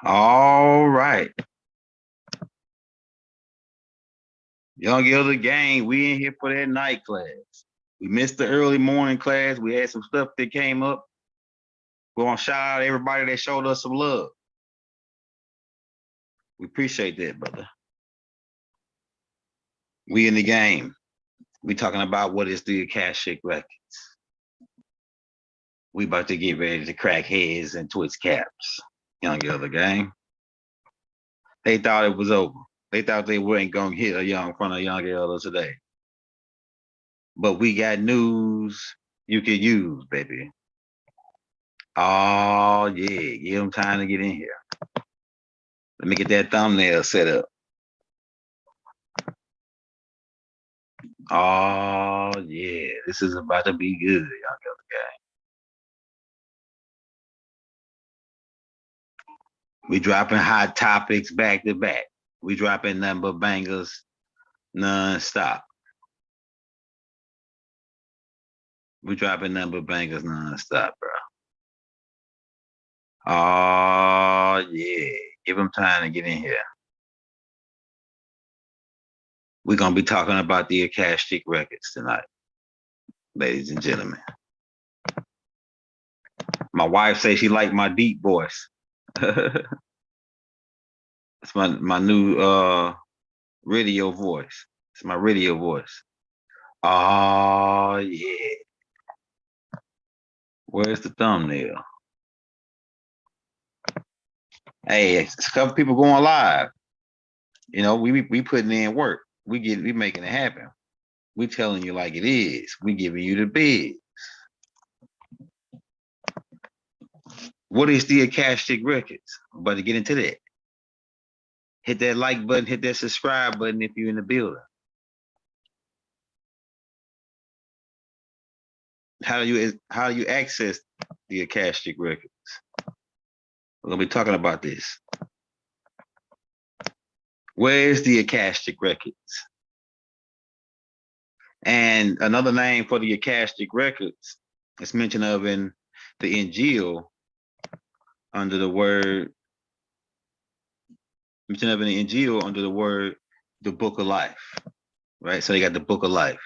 All right. Young Elder Gang, we in here for that night class. We missed the early morning class. We had some stuff that came up. We want to shout out everybody that showed us some love. We appreciate that, brother. We in the game. We talking about what is the Akashic Records. We about to get ready to crack heads into its caps. Young Elder Gang. They thought it was over. They thought they weren't gonna hit a young front of young elder today. But we got news you could use, baby. Oh yeah, give them time to get in here. Let me get that thumbnail set up. Oh yeah, this is about to be good, young elder gang. We dropping hot topics back to back. We dropping number bangers non-stop. We dropping number bangers non-stop, bro. Oh yeah, give them time to get in here. We're gonna be talking about the Akashic Records tonight, ladies and gentlemen. My wife says she liked my deep voice. It's my new radio voice. It's my radio voice. Oh yeah. Where's the thumbnail? Hey, it's a couple people going live. You know, we putting in work. We making it happen. We telling you like it is. We giving you the bigs. What is the Akashic Records? I'm about to get into that. Hit that like button, hit that subscribe button if you're in the building. How do you access the Akashic Records? We're gonna be talking about this. Where's the Akashic Records? And another name for the Akashic Records is mentioned of in the Injil under the word mentioned of in the Injil under the word the Book of Life, right? So they got the Book of Life,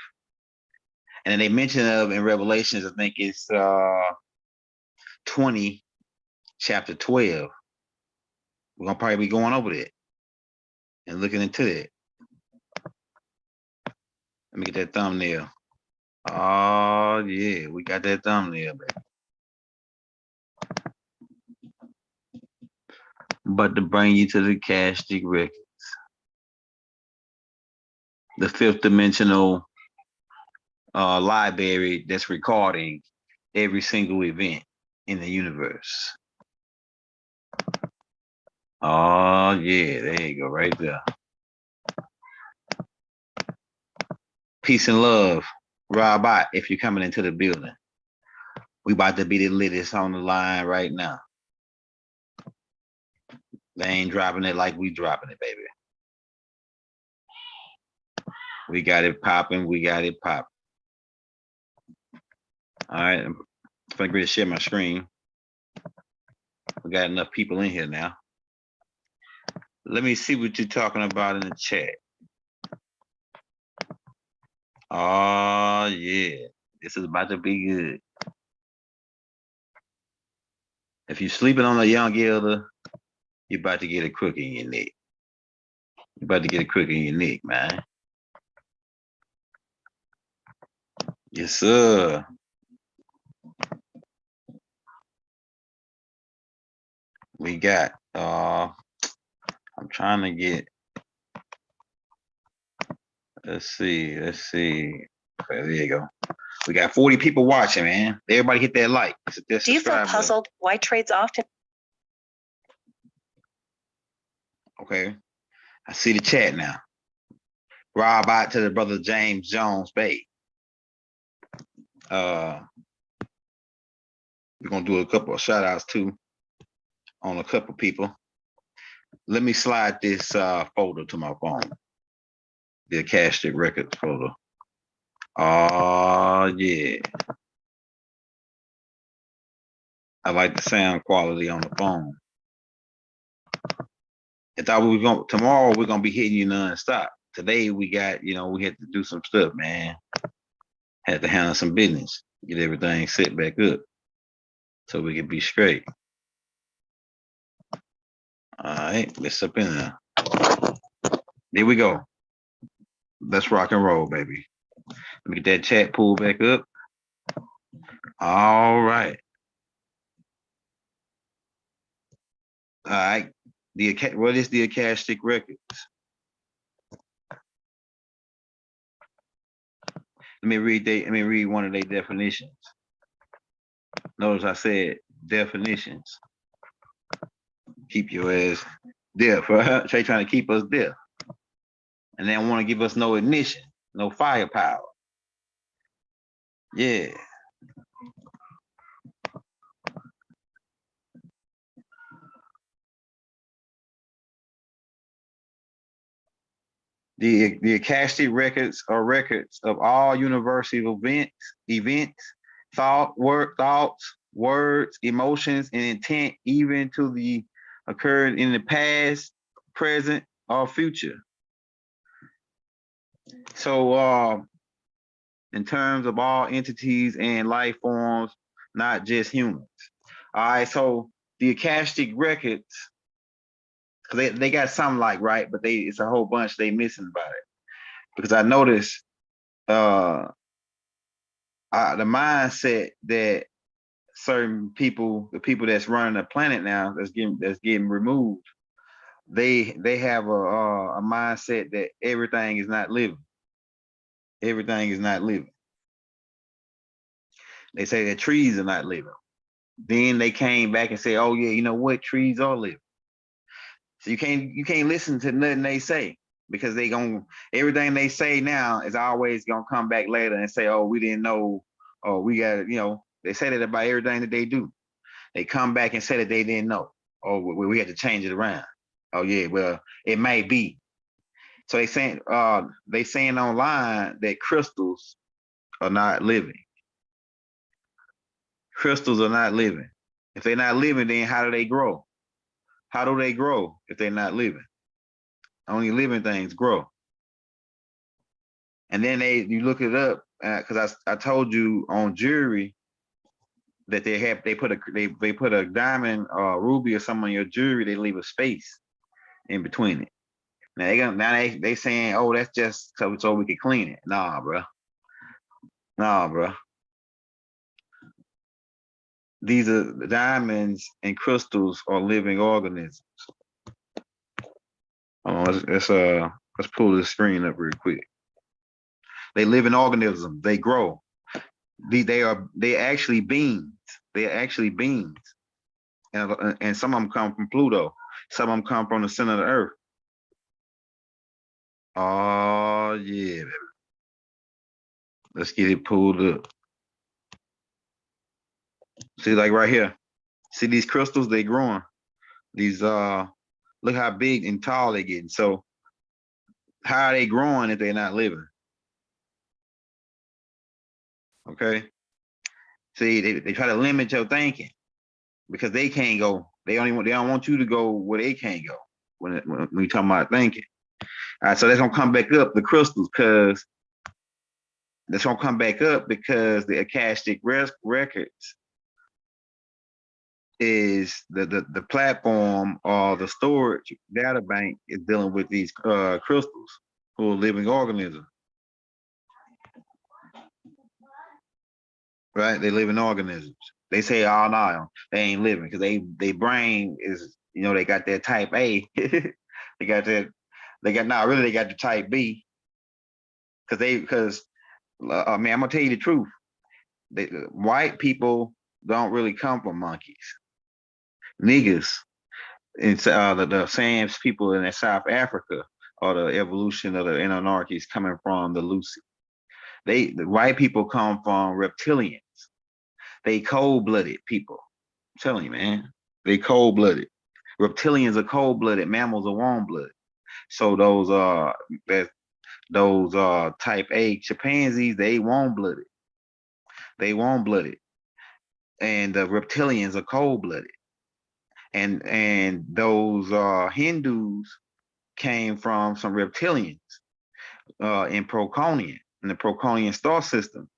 and then they mention of in Revelations, I think it's 20, chapter 12. We're gonna probably be going over that and looking into that. Let me get that thumbnail. Oh yeah, we got that thumbnail, baby. But to bring you to the Akashic Records, the fifth dimensional library that's recording every single event in the universe. Oh yeah, there you go, right there. Peace and love, Robot. If you're coming into the building, we about to be the latest on the line right now. They ain't dropping it like we dropping it, baby. We got it popping. We got it popping. All right, I'm going to share my screen. We got enough people in here now. Let me see what you're talking about in the chat. Oh yeah, this is about to be good. If you're sleeping on a young elder, you're about to get a crook in your neck. You're about to get a crook in your neck, man. Yes, sir. We got I'm trying to get, let's see. Okay, there you go. We got 40 people watching, man. Everybody hit that like. Do you feel puzzled why trades often? Okay. I see the chat now. Rob out to the brother James Jones Bay. We're gonna do a couple of shout outs too on a couple people. Let me slide this folder to my phone. The Akashic Records folder. Oh yeah. I like the sound quality on the phone. I thought we were going tomorrow. We're gonna be hitting you nonstop. Today we got, we had to do some stuff, man. Had to handle some business, get everything set back up, so we could be straight. All right, let's up in there. There we go. Let's rock and roll, baby. Let me get that chat pulled back up. All right. All right. What is the Akashic Records? Let me read one of their definitions. Notice I said definitions. Keep your ass deaf, right? They trying to keep us deaf. And they don't want to give us no ignition, no firepower. Yeah. The Akashic records are records of all universal events, thoughts, words, emotions, and intent, even to the occurred in the past, present, or future. So, in terms of all entities and life forms, not just humans. All right, so the Akashic records, because they got some like, right, but it's a whole bunch they missing about it. Because I noticed the mindset that certain people, the people that's running the planet now, that's getting removed, they have a mindset that everything is not living. Everything is not living. They say that trees are not living. Then they came back and say, "Oh yeah, you know what? Trees are living." So you can't listen to nothing they say, because everything they say now is always gonna come back later and say, "Oh, we didn't know." Oh, we got they say that about everything that they do. They come back and say that they didn't know. Oh, we had to change it around. Oh yeah, well it may be. So they saying online that crystals are not living. Crystals are not living. If they're not living, then how do they grow? How do they grow if they're not living? Only living things grow. And then you look it up, because I told you on jewelry that they put a diamond or ruby or something on your jewelry, they leave a space in between it. Now they saying, oh, that's just so we can clean it. Nah, bro. Nah, bro. These are diamonds and crystals are living organisms. Let's pull this screen up real quick. They live in organisms. They grow. They're actually beings. They're actually beings. And some of them come from Pluto. Some of them come from the center of the earth. Oh yeah, baby. Let's get it pulled up. See, like right here. See these crystals, they growing. These look how big and tall they getting. So how are they growing if they're not living? Okay. See, they try to limit your thinking because they can't go. They don't want you to go where they can't go when we talking about thinking. All right, so that's gonna come back up, the crystals, because that's gonna come back up because the Akashic records is the platform or the storage data bank is dealing with these crystals who are living organisms. Right? They living organisms. They say, oh no, they ain't living because they brain is, they got that type A. They got the type B. Because I'm gonna tell you the truth. White people don't really come from monkeys. Niggas, and the Sams people in South Africa, or the evolution of the Anunnakis coming from the Lucy. The white people come from reptilians. They cold-blooded people. I'm telling you, man. They cold-blooded. Reptilians are cold-blooded. Mammals are warm-blooded. So those type A chimpanzees, they warm-blooded. They warm-blooded. And the reptilians are cold-blooded. and those Hindus came from some reptilians in the Proconian star system.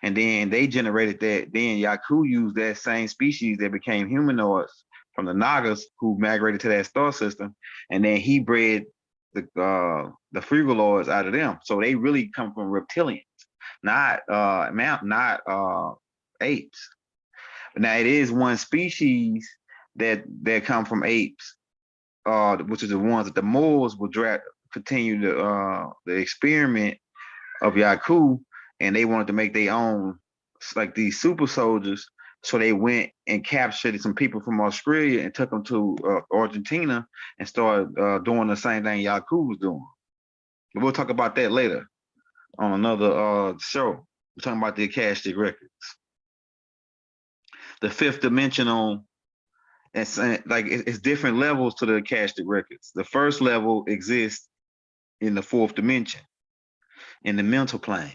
And then they generated that. Then Yaku used that same species that became humanoids from the Nagas who migrated to that star system, and then he bred the Frugaloids out of them. So they really come from reptilians, not apes. But now it is one species that come from apes, which is the ones that the Moors will continue the experiment of Yaku, and they wanted to make their own, like these super soldiers. So they went and captured some people from Australia and took them to Argentina and started doing the same thing Yaku was doing. But we'll talk about that later on another show. We're talking about the Akashic records. The fifth dimensional, it's like it's different levels to the Akashic records. The first level exists in the fourth dimension, in the mental plane.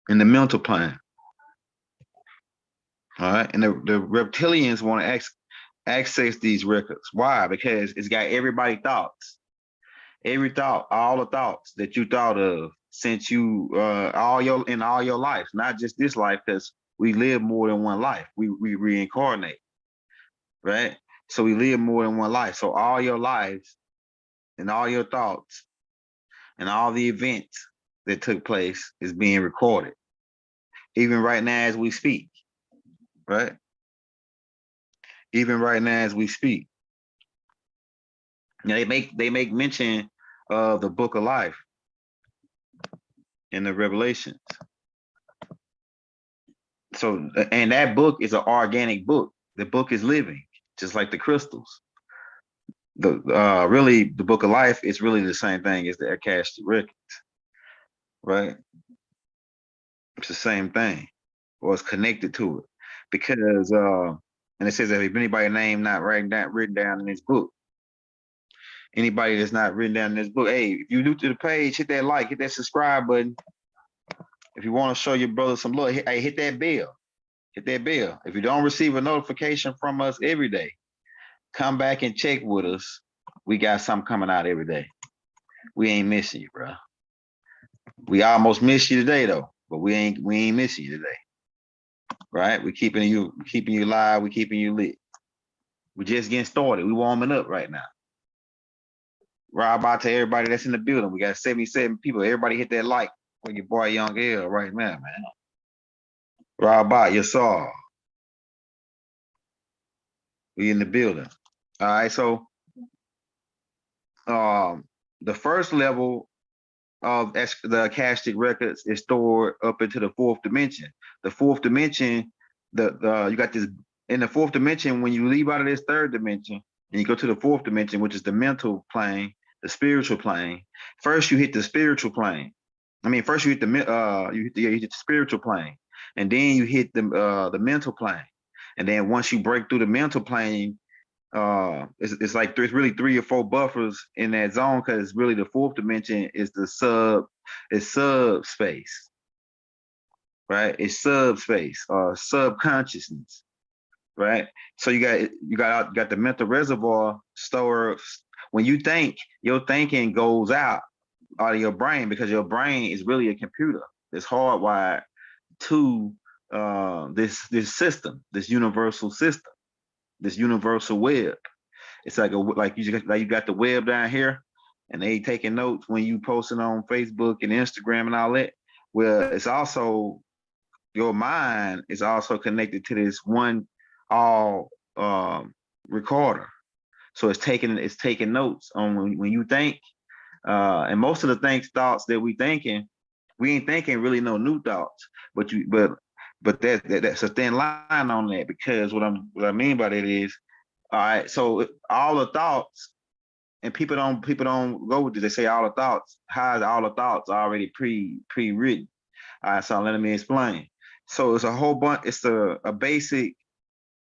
In the mental plane. All right. And the reptilians want to access these records. Why? Because it's got everybody's thoughts. Every thought, all the thoughts that you thought of since you all your life, not just this life, because we live more than one life. We reincarnate. Right? So we live more than one life. So all your lives and all your thoughts and all the events that took place is being recorded. Even right now as we speak, right? Even right now as we speak. Now they make mention of the book of life in the Revelations. So, and that book is an organic book. The book is living, just like the crystals. Really the book of life is really the same thing as the Akashic records, right? It's the same thing, or it's connected to it, because and it says that if anybody's name not written down in this book, anybody that's not written down in this book, hey, if you're new to the page, hit that like, hit that subscribe button. If you want to show your brother some love, hey, hit that bell. Hit that bell. If you don't receive a notification from us every day, come back and check with us. We got something coming out every day. We ain't missing you, bro. We almost missed you today though, but we ain't missing you today. Right? We keeping you live, we keeping you lit. We just getting started. We warming up right now. Rob out to everybody that's in the building. We got 77 people. Everybody hit that like for your boy Young L right now, man. Rob out, you saw. We in the building. All right, so the first level of the Akashic records is stored up into the fourth dimension. The fourth dimension, you got this in the fourth dimension. When you leave out of this third dimension and you go to the fourth dimension, which is the mental plane, the spiritual plane. First, you hit the spiritual plane. I mean, first you hit the spiritual plane, and then you hit the mental plane, and then once you break through the mental plane, it's like there's really 3 or 4 buffers in that zone, because really the fourth dimension is subspace, right? It's subspace or subconsciousness, right? So you got the mental reservoir stored. When you think, your thinking goes out of your brain, because your brain is really a computer. It's hardwired to this system, this universal system, this universal web. It's like you got the web down here, and they taking notes when you posting on Facebook and Instagram and all that. Well, it's also your mind is also connected to this one all recorder. So it's taking notes on when you think, and most of the thoughts that we ain't thinking really no new thoughts, but that's a thin line on that, because what I mean by that is, all right, so all the thoughts, and people don't go with it. They say all the thoughts. How is all the thoughts already pre-written? All right, so let me explain. So it's a whole bunch. It's a basic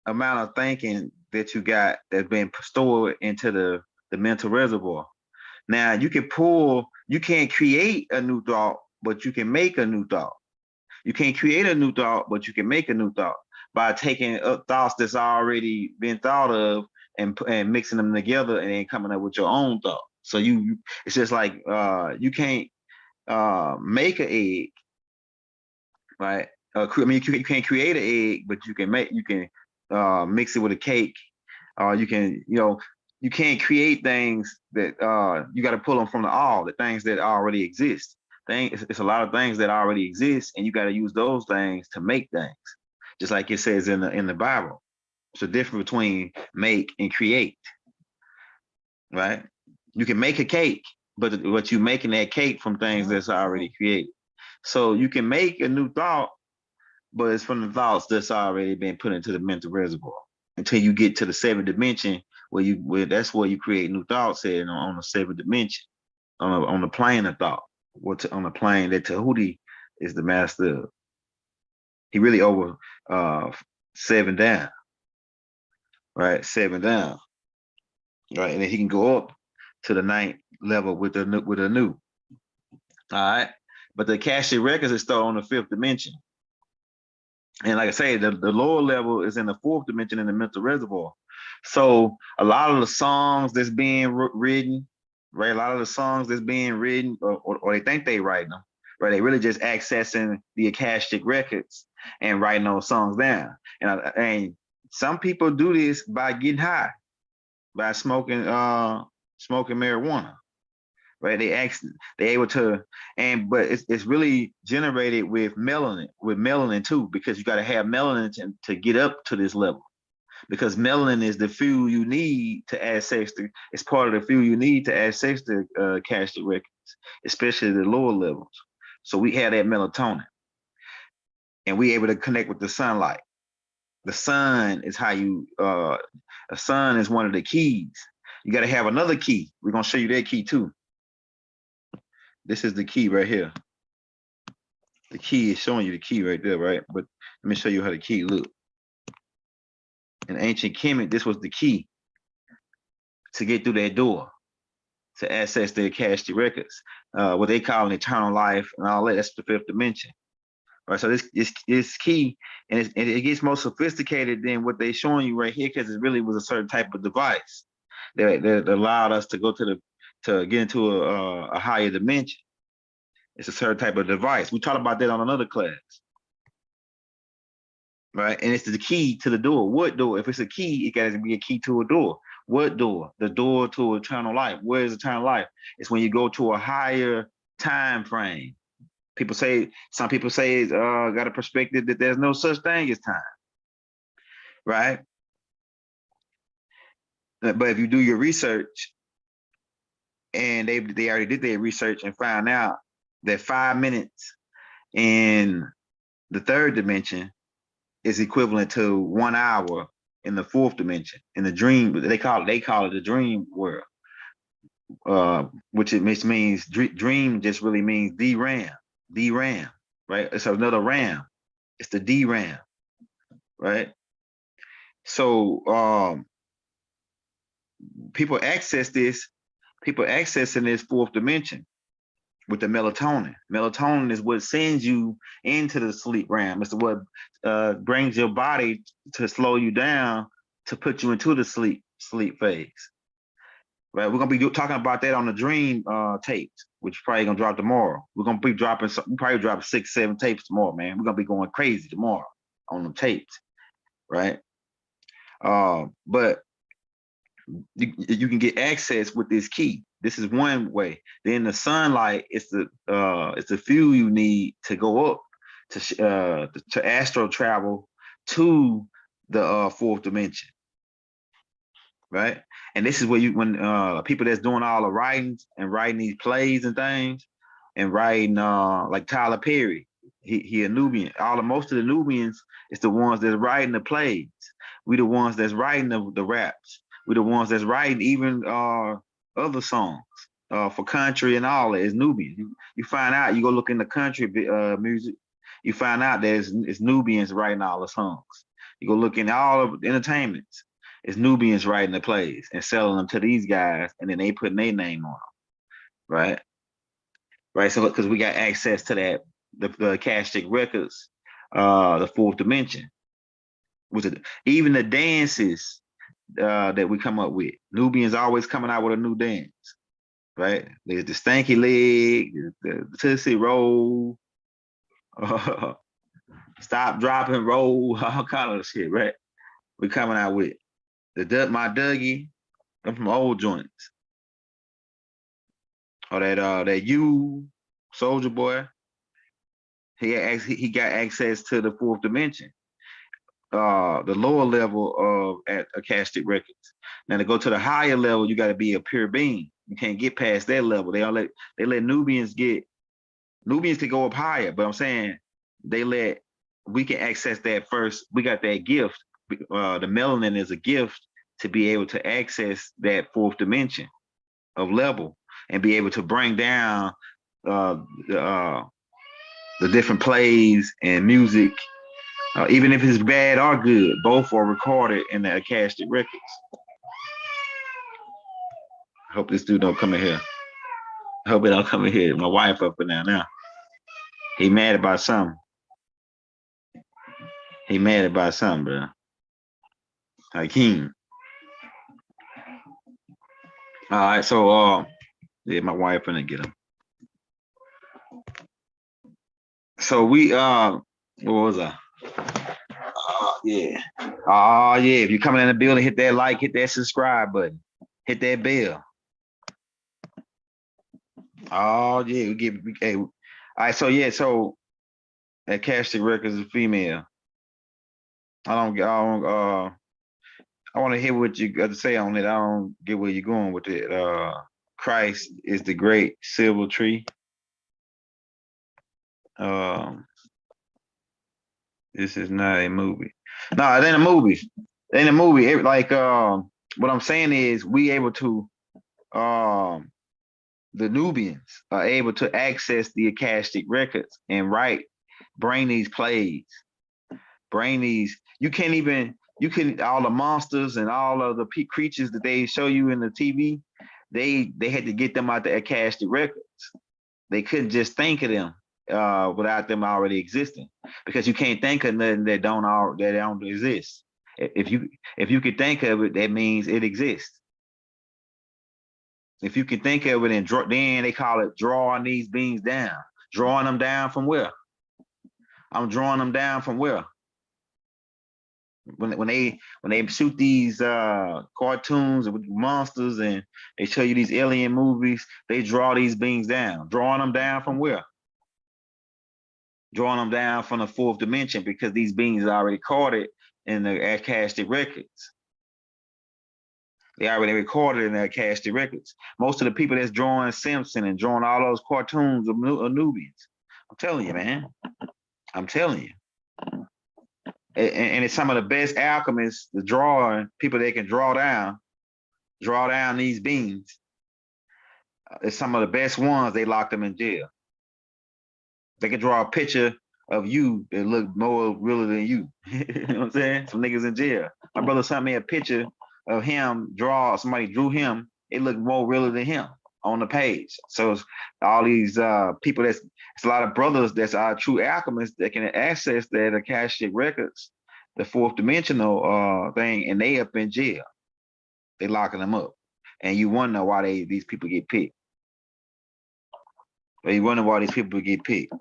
amount of thinking that you got that's been stored into the mental reservoir. Now you can't create a new thought, but you can make a new thought. You can't create a new thought, but you can make a new thought. by taking up thoughts that's already been thought of and mixing them together and then coming up with your own thought. So it's just like you can't make an egg, right? I mean, you can't create an egg, but you can mix it with a cake. You can, you can't create things that you got to pull them from the things that already exist. It's a lot of things that already exist, and you got to use those things to make things. Just like it says in the Bible. It's a difference between make and create, right? You can make a cake, but you're making that cake from things that's already created. So you can make a new thought, but it's from the thoughts that's already been put into the mental reservoir until you get to the seventh dimension where that's where you create new thoughts at on the seventh dimension, on the plane of thought, on the plane that Tahuti is the master of. He really over 7 down, right? 7 down, right? And then he can go up to the 9th level with a new. All right. But the Akashic records is still on the 5th dimension. And like I say, the lower level is in the 4th dimension in the mental reservoir. So a lot of the songs that's being written, right? A lot of the songs that's being written, or they think they write them, right? They really just accessing the Akashic records and writing those songs down. And some people do this by getting high, by smoking marijuana. Right, they able to, but it's really generated with melanin too, because you got to have melanin to get up to this level, because melanin is the fuel you need to access it's part of the fuel you need to access the Akashic records, especially the lower levels. So we have that melatonin, and we able to connect with the sunlight. The sun is how you the sun is one of the keys. You got to have another key. We're gonna show you that key too. This is the key right here. The key is showing you the key right there, right? But let me show you how the key look. In ancient Kemet, this was the key to get through that door, to access the Akashic records, what they call an eternal life and all that. That's the 5th dimension, right? So this key, and it gets more sophisticated than what they're showing you right here, because it really was a certain type of device that allowed us to go to get into a higher dimension. It's a certain type of device. We talked about that on another class, right? And it's the key to the door. What door? If it's a key, it got to be a key to a door. What door? The door to eternal life. Where is eternal life? It's when you go to a higher time frame. Some people say, got a perspective that there's no such thing as time, right? But if you do your research, and they already did their research and found out that 5 minutes in the 3rd dimension is equivalent to 1 hour in the 4th dimension, in the dream. They call it the dream world, which means dream just really means DRAM, right? It's another RAM. It's the DRAM, right? So people accessing this 4th dimension with the melatonin. Melatonin is what sends you into the sleep realm. It's what brings your body to slow you down to put you into the sleep phase. Right, we're gonna be talking about that on the dream tapes, which probably gonna drop tomorrow. We're gonna be dropping probably drop 6, 7 tapes tomorrow, man. We're gonna be going crazy tomorrow on the tapes, right? But you can get access with this key. This is one way. Then the sunlight is the fuel you need to go up to astral travel to the 4th dimension, right? And this is where when people that's doing all the writings and writing these plays and things, and writing like Tyler Perry, he a Nubian. Most of the Nubians is the ones that's writing the plays. We the ones that's writing the raps. We the ones that's writing even other songs for country and all that. Is Nubian. You find out, you go look in the country music, you find out it's Nubians writing all the songs. You go look in all of entertainments, it's Nubians writing the plays and selling them to these guys, and then they putting their name on them, right? Right. So because we got access to that, the Akashic records, the 4th dimension, was it even the dances that we come up with? Nubians always coming out with a new dance, right? There's the stanky leg, the tootsie roll, stop, drop, and roll, all kind of shit, right? We coming out with my Dougie, them from old joints, or that you Soldier Boy. He got access to the fourth dimension, the lower level of Akashic records. Now to go to the higher level, you got to be a pure being. You can't get past that level. They let Nubians can go up higher, but I'm saying we can access that first. We got that gift. The melanin is a gift to be able to access that fourth dimension of level and be able to bring down the different plays and music, even if it's bad or good. Both are recorded in the Akashic records. I hope this dude don't come in here. I hope it don't come in here. My wife up in there now. He mad about something. He mad about something, bro. Hakeem. All right, so yeah, my wife finna get him. So we what was I? Yeah. Oh yeah. If you're coming in the building, hit that like, hit that subscribe button, hit that bell. Oh yeah, hey. All right, so yeah, so Akashic Records is female. I want to hear what you got to say on it. I don't get where you're going with it. Christ is the great silver tree. This is not a movie. No, it ain't a movie. It ain't a movie. What I'm saying is we able to the Nubians are able to access the Akashic records and bring these plays, bring these. You can all the monsters and all of the creatures that they show you in the TV. They had to get them out the Akashic records. They couldn't just think of them without them already existing, because you can't think of nothing that don't exist. If you could think of it, that means it exists. If you can think of it and then they call it drawing these beings down. Drawing them down from where? I'm drawing them down from where? When they shoot these cartoons with monsters and they show you these alien movies, they draw these beings down. Drawing them down from where? Drawing them down from the fourth dimension, because these beings are already recorded in the Akashic records. They already recorded in the Akashic records. Most of the people that's drawing Simpson and drawing all those cartoons are Nubians. I'm telling you, man. I'm telling you. And it's some of the best alchemists, the drawing people that can draw down these beings. It's some of the best ones. They locked them in jail. They can draw a picture of you that look more realer than you. You know what I'm saying? Some niggas in jail. My brother sent me a picture of him, somebody drew him. It looked more realer than him on the page. So all these people, it's a lot of brothers that's our true alchemists that can access that Akashic records, the fourth dimensional thing, and they up in jail. They locking them up. And you wonder why these people get picked. Or you wonder why these people get picked.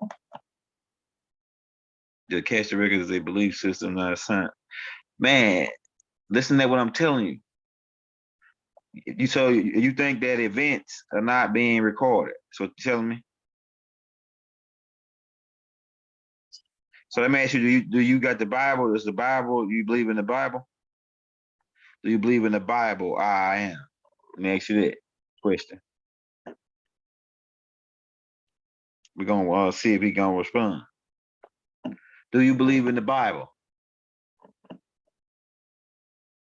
The Akashic records is a belief system, not a science. Man, listen to what I'm telling you. You think that events are not being recorded? So telling me. So let me ask you: do you got the Bible? Is the Bible? Do you believe in the Bible? Do you believe in the Bible? I am. Let me ask you that question. We're gonna see if he gonna respond. Do you believe in the Bible?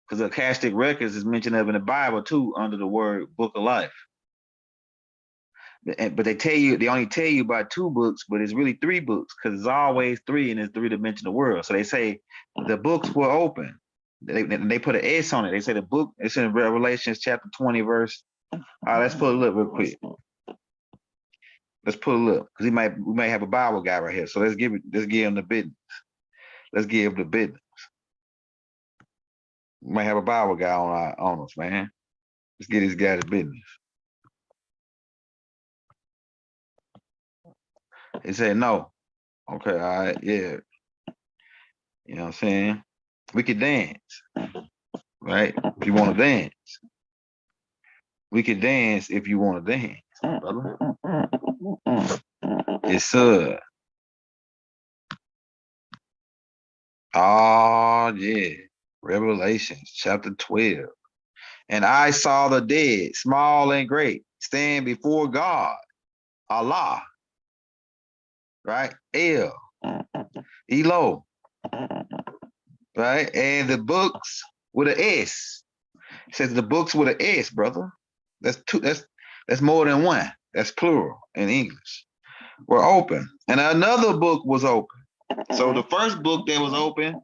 Because the Akashic records is mentioned of in the Bible too, under the word Book of Life. But they only tell you about 2 books, but it's really 3 books, because it's always 3 in this 3-dimensional world. So they say the books were open. They put an S on it. They say the book, it's in Revelations chapter 20, verse. All right, let's pull it up real quick. Let's pull it up, because we might have a Bible guy right here. So let's give him the business. Let's give him the business. We might have a Bible guy on us, man. Let's get this guy to business. He said no. Okay, all right, yeah. You know what I'm saying? We could dance, right? If you want to dance. We could dance if you want to dance, brother. Yes, sir. Oh, yeah. Revelations chapter 12. And I saw the dead, small and great, stand before God, Allah, right? El, Elo, right? And the books with an S. It says the books with an S, brother. That's two. That's more than one. That's plural in English. Were open, and another book was open. So the first book that was open,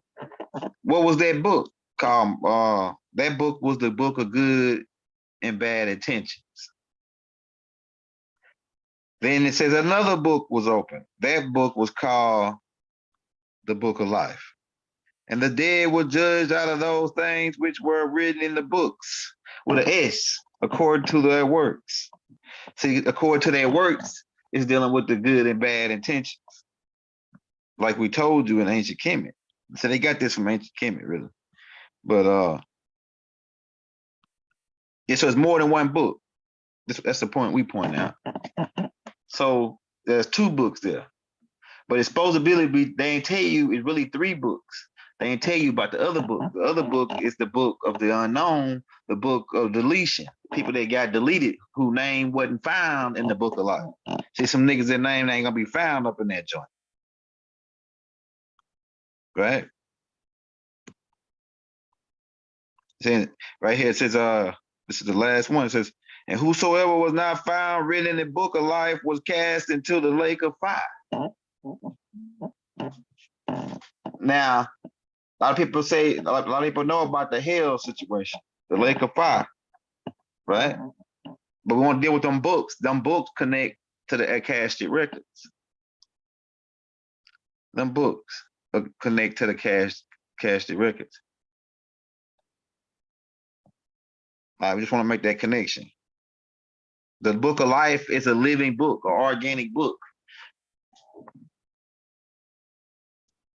what was that book called? That book was the book of good and bad intentions. Then it says another book was open. That book was called the book of life. And the dead were judged out of those things which were written in the books with an S, according to their works. See, according to their works, it's dealing with the good and bad intentions. Like we told you in ancient Kemet. So they got this from ancient Kemet, really. But yeah, so it's more than one book. That's the point we point out. So there's two books there. But it's supposed to be, they ain't tell you it's really three books. They ain't tell you about the other book. The other book is the book of the unknown, the book of deletion. People that got deleted, whose name wasn't found in the book of life. See, some niggas that name ain't gonna be found up in that joint. Right? Saying right here it says, this is the last one. It says, and whosoever was not found written in the book of life was cast into the lake of fire. Now, a lot of people say, a lot of people know about the hell situation, the lake of fire, right? But we want to deal with them books. Them books connect to the Akashic records. Them books connect to the Akashic records. We just want to make that connection. The book of life is a living book, an organic book.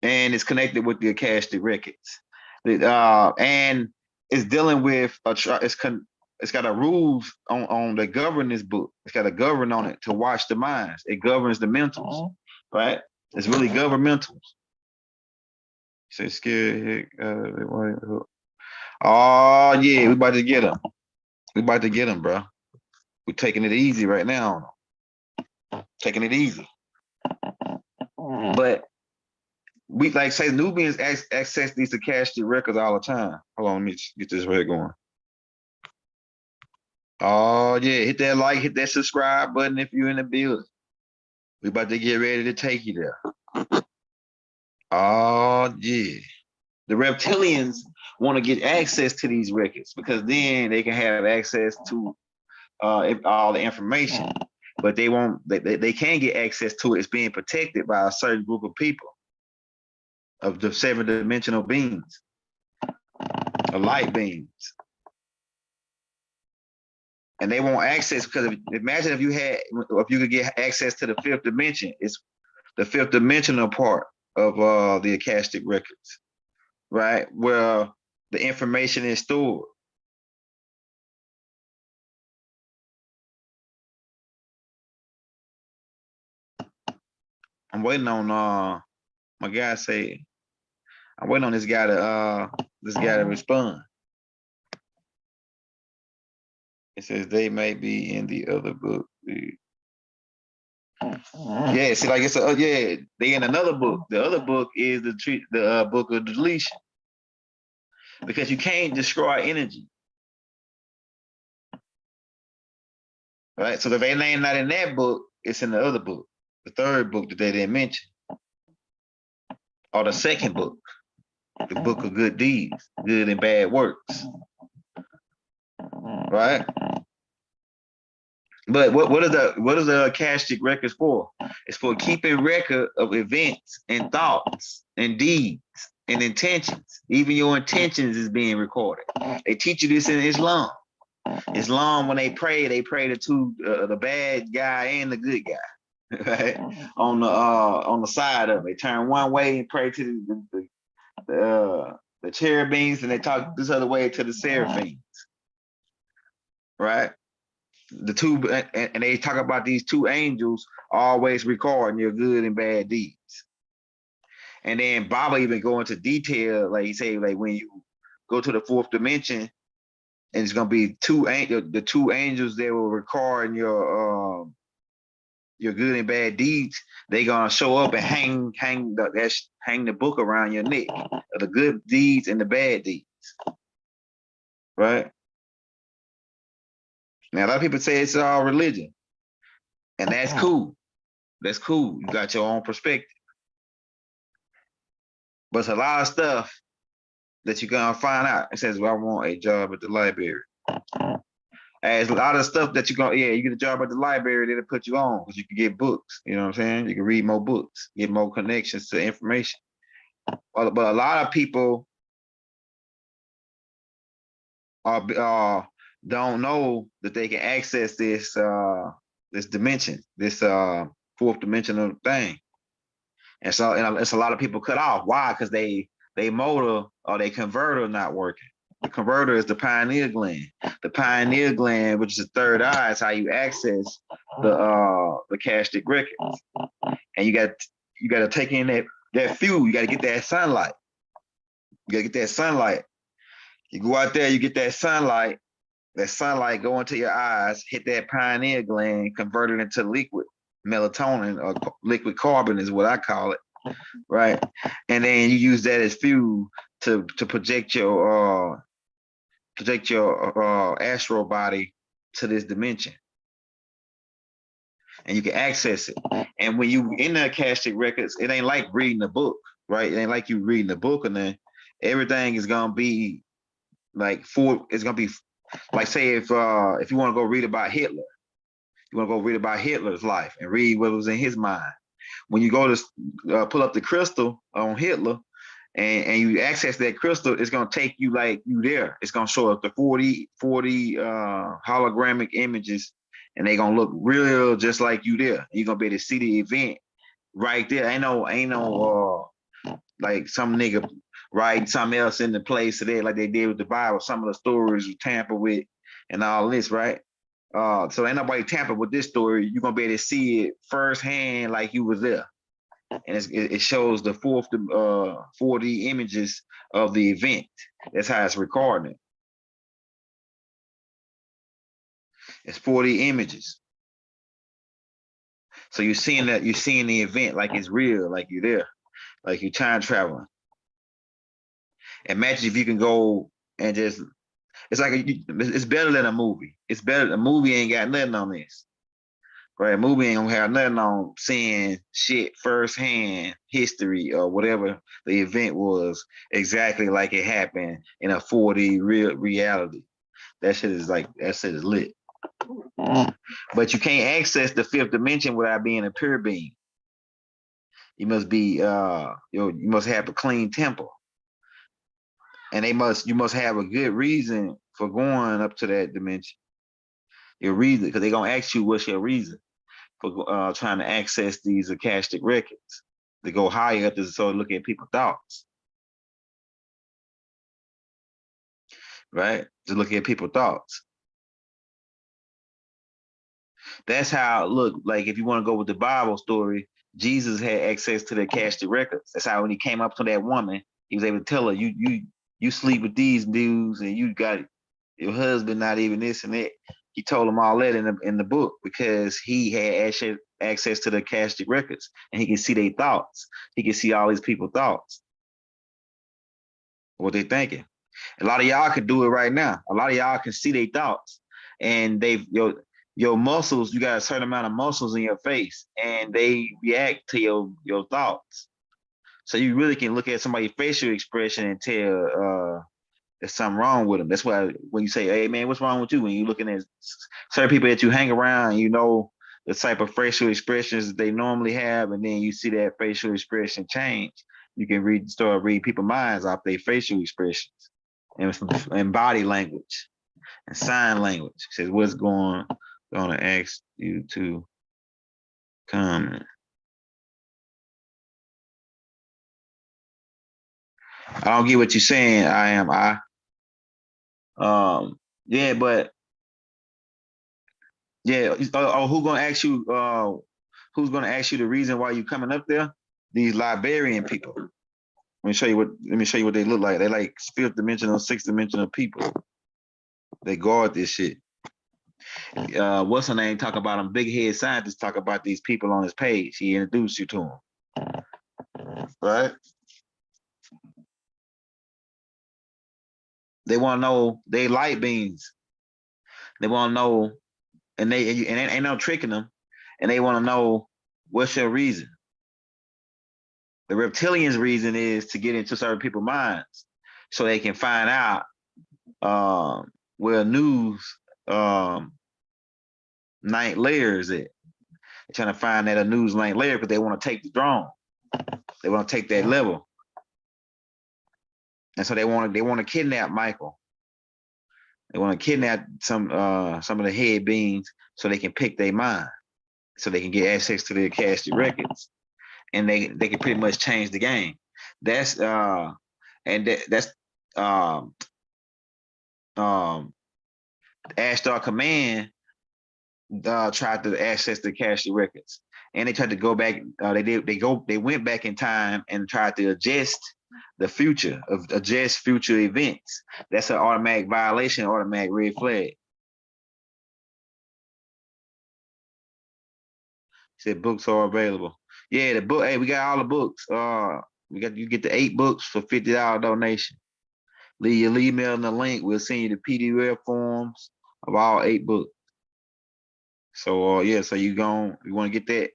And it's connected with the Akashic records. And it's dealing with it's got a rules on the govern this book. It's got a govern on it to watch the minds. It governs the mentals, right? It's really governmental. Say scared. Oh yeah, we about to get them. We about to get them, bro. We're taking it easy right now. Taking it easy. But we like say Nubians access these Akashic records all the time. Hold on, let me get this right going. Oh yeah, hit that like, hit that subscribe button if you're in the building. We about to get ready to take you there. Oh yeah. The reptilians want to get access to these records because then they can have access to all the information. But they won't. They can't get access to it. It's being protected by a certain group of people, of the 7-dimensional beings, of light beings. And they won't access because imagine if you could get access to the 5th dimension. It's the 5th dimensional part of the Akashic records, right? Where the information is stored. I'm waiting on my guy say, I'm waiting on this guy to respond. It says they may be in the other book. Yeah, see, like it's they in another book. The other book is the book of deletion. Because you can't destroy energy. Right? So if they name not in that book, it's in the other book, the third book that they didn't mention. Or the second book, the book of good deeds, good and bad works. Right? But what is the Akashic records for? It's for keeping record of events and thoughts and deeds and intentions. Even your intentions is being recorded. They teach you this in Islam. Islam, when they pray the two, the bad guy and the good guy, right? On the side of it, they turn one way and pray to the cherubims, and they talk this other way to the seraphims, right? The two, and they talk about these two angels always recording your good and bad deeds. And then Baba even go into detail, like he say, like when you go to the fourth dimension, and it's gonna be the two angels that will record your good and bad deeds. They gonna show up and hang the book around your neck of the good deeds and the bad deeds, right? Now a lot of people say it's all religion, and that's cool. That's cool. You got your own perspective, but it's a lot of stuff that you're gonna find out. It says, "Well, I want a job at the library." As a lot of stuff that you get a job at the library, that'll put you on because you can get books. You know what I'm saying? You can read more books, get more connections to information. But a lot of people don't know that they can access this this dimension, this fourth dimensional thing. And so it's a lot of people cut off. Why? Because they motor or they converter not working. The converter is the pineal gland. The pineal gland, which is the third eye, is how you access the Akashic records. And you got to take in that fuel. You got to get that sunlight. You got to get that sunlight. You go out there, you get that sunlight. That sunlight go into your eyes, hit that pineal gland, convert it into liquid melatonin or liquid carbon is what I call it, right? And then you use that as fuel to project your astral body to this dimension, and you can access it. And when you in the Akashic records, it ain't like reading a book, right? It ain't like you reading a book, and then everything is gonna be like it's gonna be like, say if you want to go read about Hitler, you want to go read about Hitler's life and read what was in his mind. When you go to pull up the crystal on Hitler, and you access that crystal, it's gonna take you like you there. It's gonna show up the 40 hologramic images, and they gonna look real just like you there. You're gonna be able to see the event right there. Ain't no like some nigga writing something else in the place today, like they did with the Bible. Some of the stories were tampered with and all this, right? So ain't nobody tampered with this story. You're gonna be able to see it firsthand like you was there. And it shows the 4D images of the event. That's how it's recording it. It's 4D images. So you're seeing the event like it's real, like you're there, like you're time traveling. Imagine if you can go and just, it's better than a movie. It's better. A movie ain't got nothing on this. Right, a movie ain't gonna have nothing on seeing shit firsthand, history or whatever the event was exactly like it happened in a 4D reality. That shit is lit. But you can't access the fifth dimension without being a pure being. You must be you must have a clean temple. And you must have a good reason for going up to that dimension. Your reason, because they're gonna ask you what's your reason for trying to access these Akashic records, to go higher up to sort of look at people's thoughts, right? To look at people's thoughts. That's how it looked like. If you want to go with the Bible story, Jesus had access to the Akashic records. That's how when he came up to that woman, he was able to tell her, you sleep with these dudes and you got your husband not even this and that. He told him all that in the book because he had access to the Akashic records and he can see their thoughts. He can see all these people's thoughts, what they're thinking. A lot of y'all can do it right now. A lot of y'all can see their thoughts, and your muscles. You got a certain amount of muscles in your face, and they react to your thoughts. So you really can look at somebody's facial expression and tell there's something wrong with them. That's why when you say, "Hey man, what's wrong with you?" When you're looking at certain people that you hang around, you know the type of facial expressions that they normally have, and then you see that facial expression change. You can start reading people's minds off their facial expressions and body language and sign language. It says what's going to ask you to comment. I don't get what you're saying. Yeah, but yeah. Oh, who's gonna ask you? Who's gonna ask you the reason why you coming up there? These Liberian people. Let me show you what they look like. They like fifth dimensional, sixth dimensional people. They guard this shit. What's her name? Talk about them big head scientists. Talk about these people on his page. He introduced you to them, right? They want to know they light beings. They want to know, and ain't no tricking them. And they want to know what's your reason. The reptilians' reason is to get into certain people's minds, so they can find out where news ninth layer is at. They're trying to find that a news ninth layer because they want to take the throne. They want to take that level, and so they want to kidnap Michael. They want to kidnap some of the head beings so they can pick their mind, so they can get access to their Akashic records, and they can pretty much change the game. That's Ashtar Command tried to access the Akashic records, and they tried to go back. They went back in time and tried to adjust future events. That's an automatic violation, automatic red flag. Said books are available. Yeah, the book. Hey, we got all the books. You get the 8 books for $50 donation. Leave your email in the link. We'll send you the PDF forms of all 8 books. So yeah, so you want to get that?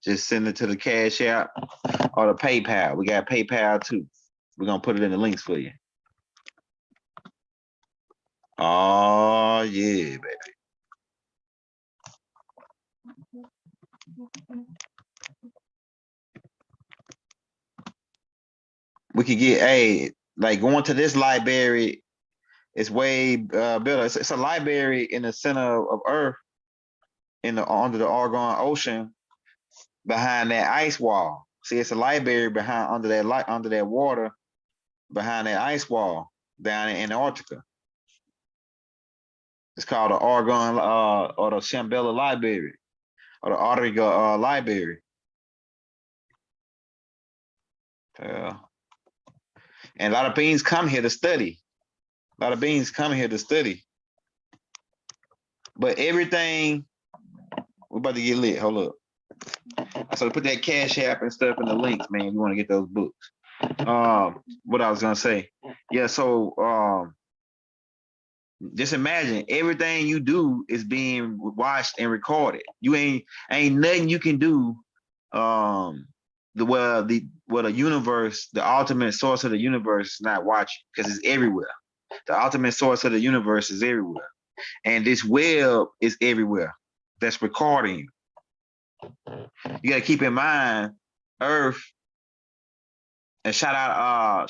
Just send it to the Cash App or the PayPal. We got PayPal too. We're gonna put it in the links for you. Oh yeah, baby. We could get like going to this library. It's way better. It's a library in the center of Earth, under the Argon Ocean, behind that ice wall. See, it's a library under that water, behind that ice wall down in Antarctica. It's called the Argon or the Shambhala Library or the Artiga Library. And a lot of beings come here to study. But everything, we're about to get lit. Hold up. So put that Cash App and stuff in the links, man. You want to get those books. What I was gonna say. Yeah, so just imagine everything you do is being watched and recorded. You ain't nothing you can do. The universe, the ultimate source of the universe is not watching because it's everywhere. The ultimate source of the universe is everywhere. And this web is everywhere. That's recording. You gotta keep in mind, Earth, and shout out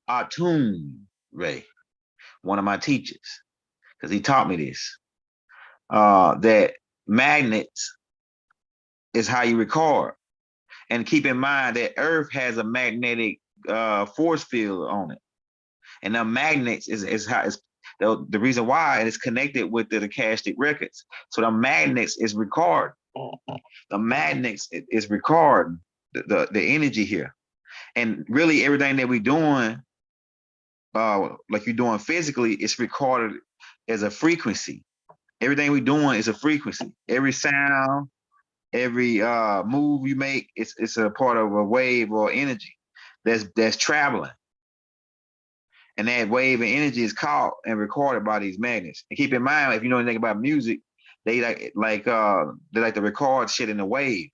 Atun Ray, one of my teachers, because he taught me this. That magnets is how you record. And keep in mind that Earth has a magnetic force field on it. And the magnets is how it's the reason why it is connected with the Akashic records. So the magnets is recording. The magnets is recording the energy here. And really everything that we're doing, like you're doing physically, it's recorded as a frequency. Everything we're doing is a frequency. Every sound, every move you make, it's a part of a wave or energy that's traveling. And that wave of energy is caught and recorded by these magnets. And keep in mind, if you know anything about music, they like to record shit in the wave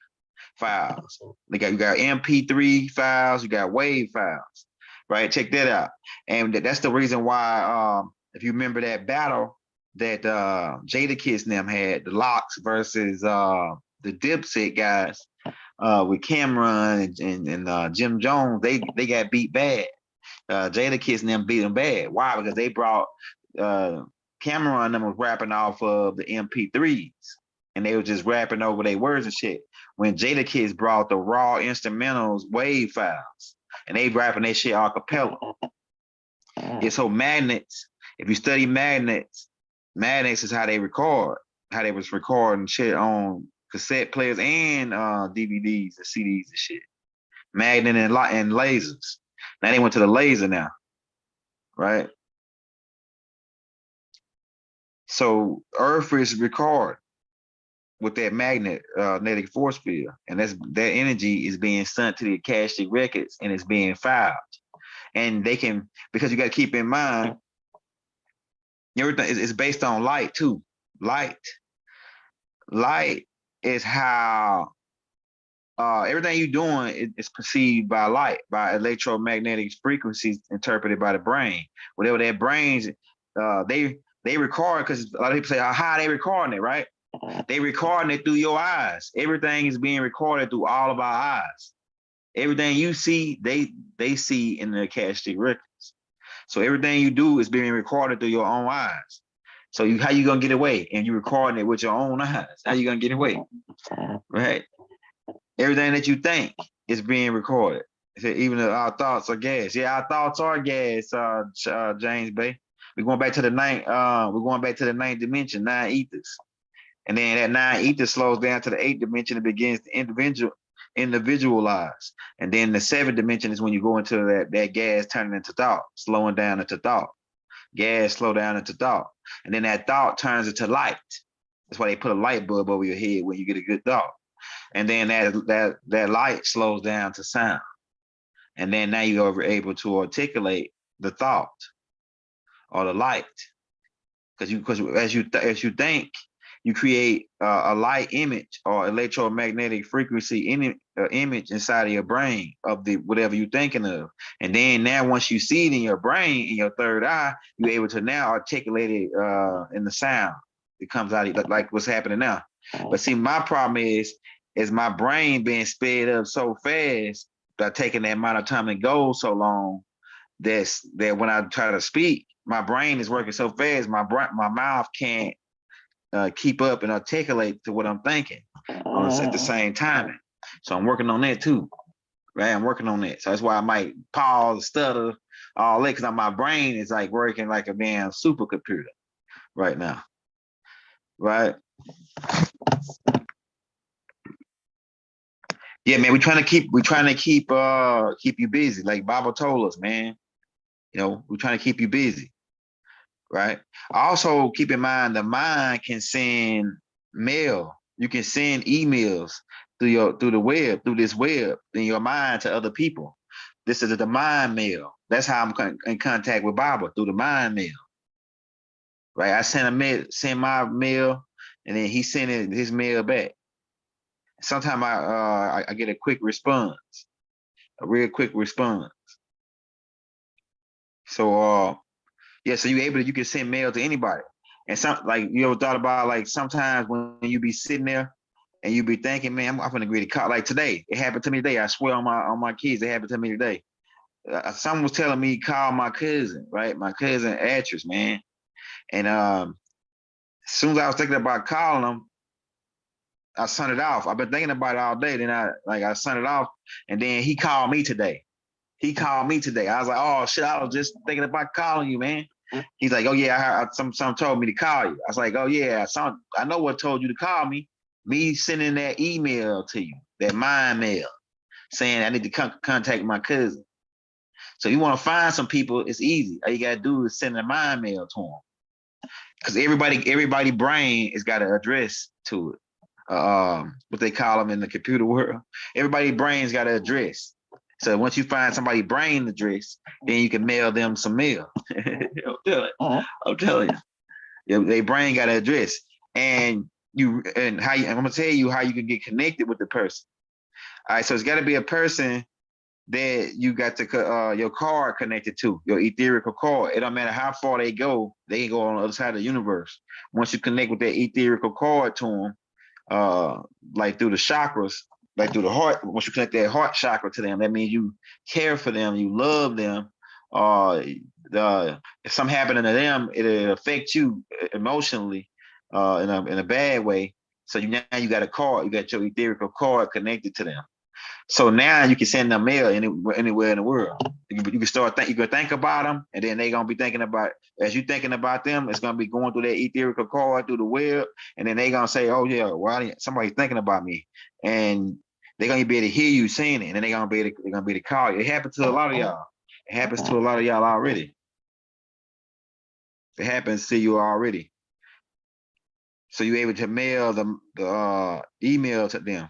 files. You got MP3 files, you got wave files, right? Check that out. And that's the reason why, if you remember that battle that Jada Kiss and them had, the Locks versus the Dipset guys, with Cameron and Jim Jones, they got beat bad. Jada Kiss and them beat them bad. Why? Because they brought Cameron and them was rapping off of the MP3s, and they were just rapping over their words and shit. When Jada Kiss brought the raw instrumentals, wave files, and they rapping that shit a cappella. Yeah, so magnets. If you study magnets, magnets is how they record, how they was recording shit on cassette players and DVDs and CDs and shit. Magnet and lasers. Now they went to the laser now, right? So Earth is recorded with that magnetic force field, and that energy is being sent to the Akashic records and it's being filed. And they can, because you got to keep in mind, everything is based on light too. Light is how everything you're doing is perceived by light, by electromagnetic frequencies interpreted by the brain. Whatever that brains, they record, because a lot of people say, how they recording it, right? They recording it through your eyes. Everything is being recorded through all of our eyes. Everything you see, they see in the Akashic records. So everything you do is being recorded through your own eyes. So how you gonna get away? And you recording it with your own eyes. How you gonna get away? Right? Everything that you think is being recorded. Even our thoughts are gas. Yeah, our thoughts are gas, James Bay. We're going back to the ninth dimension, 9 ethers. And then that 9 ether slows down to the 8th dimension and begins to individualize. And then the 7th dimension is when you go into that gas turning into thought, slowing down into thought. Gas slow down into thought. And then that thought turns into light. That's why they put a light bulb over your head when you get a good thought. And then that light slows down to sound. And then now you're able to articulate the thought or the light. Because as you think, you create a light image or electromagnetic frequency image inside of your brain of the whatever you're thinking of. And then now once you see it in your brain, in your third eye, you're able to now articulate it in the sound. It comes out like what's happening now. But see, my problem is my brain being sped up so fast by taking that amount of time and go so long that when I try to speak, my brain is working so fast, my mouth can't keep up and articulate to what I'm thinking at the same time. So I'm working on that too, right? I'm working on that. So that's why I might pause, stutter, all that, because my brain is like working like a damn supercomputer right now, right? Yeah, man, we're trying to keep you busy, like Baba told us, man. You know, we're trying to keep you busy, right? Also, keep in mind the mind can send mail. You can send emails through this web in your mind to other people. This is the mind mail. That's how I'm in contact with Baba, through the mind mail, right? I send my mail, and then he sending his mail back. Sometimes I get a quick response, a real quick response. So yeah, so you can send mail to anybody. And like you ever thought about, like, sometimes when you be sitting there and you be thinking, man, I'm gonna agree to call. Like today, it happened to me today. I swear on my kids, it happened to me today. Someone was telling me call my cousin, right? My cousin actress, man. And as soon as I was thinking about calling him, I sent it off. I've been thinking about it all day. Then I sent it off, and then he called me today. I was like, oh shit, I was just thinking about calling you, man. He's like, oh yeah, some told me to call you. I was like, oh yeah, I know what told you to call me. Me sending that email to you, that mind mail, saying I need to contact my cousin. So you want to find some people, it's easy. All you gotta do is send a mind mail to them. Because everybody brain has got an address to it. What they call them in the computer world. Everybody brain's got an address. So once you find somebody brain address, then you can mail them some mail. I'm telling you. They brain got an address. And I'm gonna tell you how you can get connected with the person. All right, so it's gotta be a person that you got your card connected to, your etherical card. It don't matter how far they can go on the other side of the universe. Once you connect with that etherical card to them, like through the chakras, like through the heart. Once you connect that heart chakra to them, that means you care for them, you love them. If something happening to them, it'll affect you emotionally, in a bad way. So now you got a card, you got your etherical card connected to them. So now you can send them mail anywhere in the world. You can start you can think about them, and then they're gonna be thinking about, as you thinking about them, it's gonna be going through that etherical card through the web, and then they're gonna say, "Oh yeah, well, somebody's thinking about me," and they're gonna be able to hear you saying it, and then they're gonna be able to call you. It happens to a lot of y'all. It happens to a lot of y'all already. It happens to you already. So you're able to mail the email to them,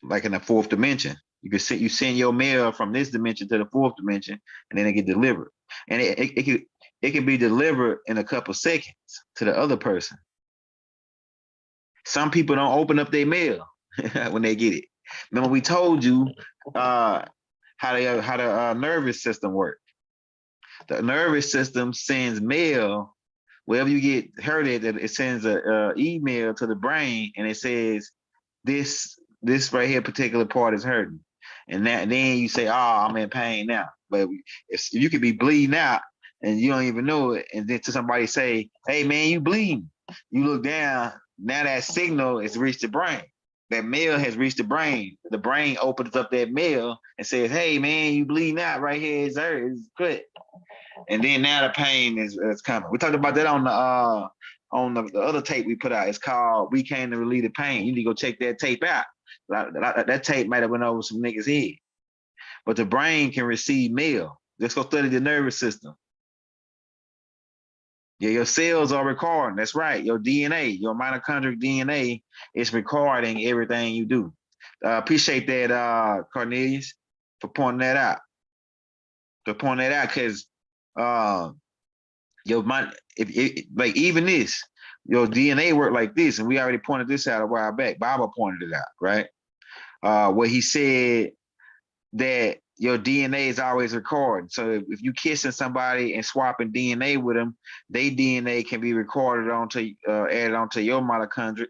like in the fourth dimension. You send your mail from this dimension to the fourth dimension, and then it get delivered. And it can be delivered in a couple seconds to the other person. Some people don't open up their mail when they get it. Remember, we told you how the nervous system works. The nervous system sends mail wherever you get hurted. It sends a email to the brain, and it says this right here particular part is hurting. And then you say, "Oh, I'm in pain now." But if you could be bleeding out and you don't even know it, and then to somebody say, "Hey man, you bleeding," you look down. Now that signal has reached the brain. That mail has reached the brain. The brain opens up that mail and says, "Hey man, you bleeding out right here. It's hurt. It's good." And then now the pain is coming. We talked about that on the other tape we put out. It's called "We Came to Relieve the Pain." You need to go check that tape out. That tape might have went over some niggas' head. But the brain can receive mail. Let's go study the nervous system. Yeah, your cells are recording. That's right. Your DNA, your mitochondrial DNA is recording everything you do. Appreciate that, Cornelius, for pointing that out. Because your mind, like even this, your DNA work like this, and we already pointed this out a while back. Baba pointed it out, right? Where he said that your DNA is always recording. So if you kissing somebody and swapping DNA with them, their DNA can be recorded added onto your mitochondria,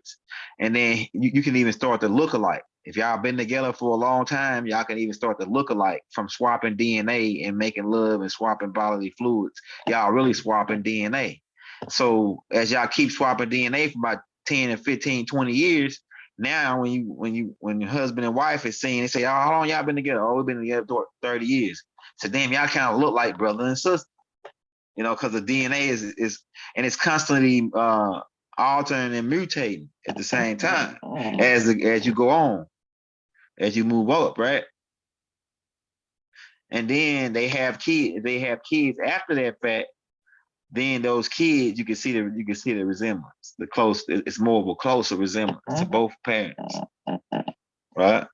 and then you can even start to look alike. If y'all been together for a long time, y'all can even start to look alike from swapping DNA and making love and swapping bodily fluids. Y'all really swapping DNA. So as y'all keep swapping DNA for about 10 and 15, 20 years, now when your husband and wife is saying, they say, "Oh, how long y'all been together?" "Oh, we've been together for 30 years. So damn, y'all kind of look like brother and sister, because the DNA is and it's constantly altering and mutating at the same time as you go on, as you move up, right? And then they have kids. They have kids after that fact. Then those kids, you can see the resemblance. It's more of a closer resemblance to both parents, right?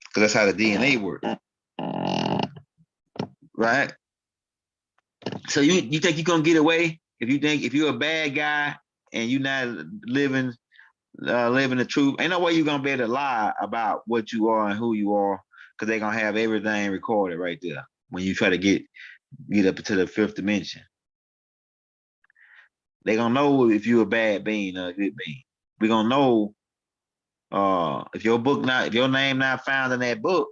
Because that's how the DNA works, right? So you think you're gonna get away if you're a bad guy and you're not living the truth? Ain't no way you're gonna be able to lie about what you are and who you are, because they're gonna have everything recorded right there when you try to get up into the fifth dimension. They're gonna know if you're a bad being or a good being. We're gonna know if your name not found in that book,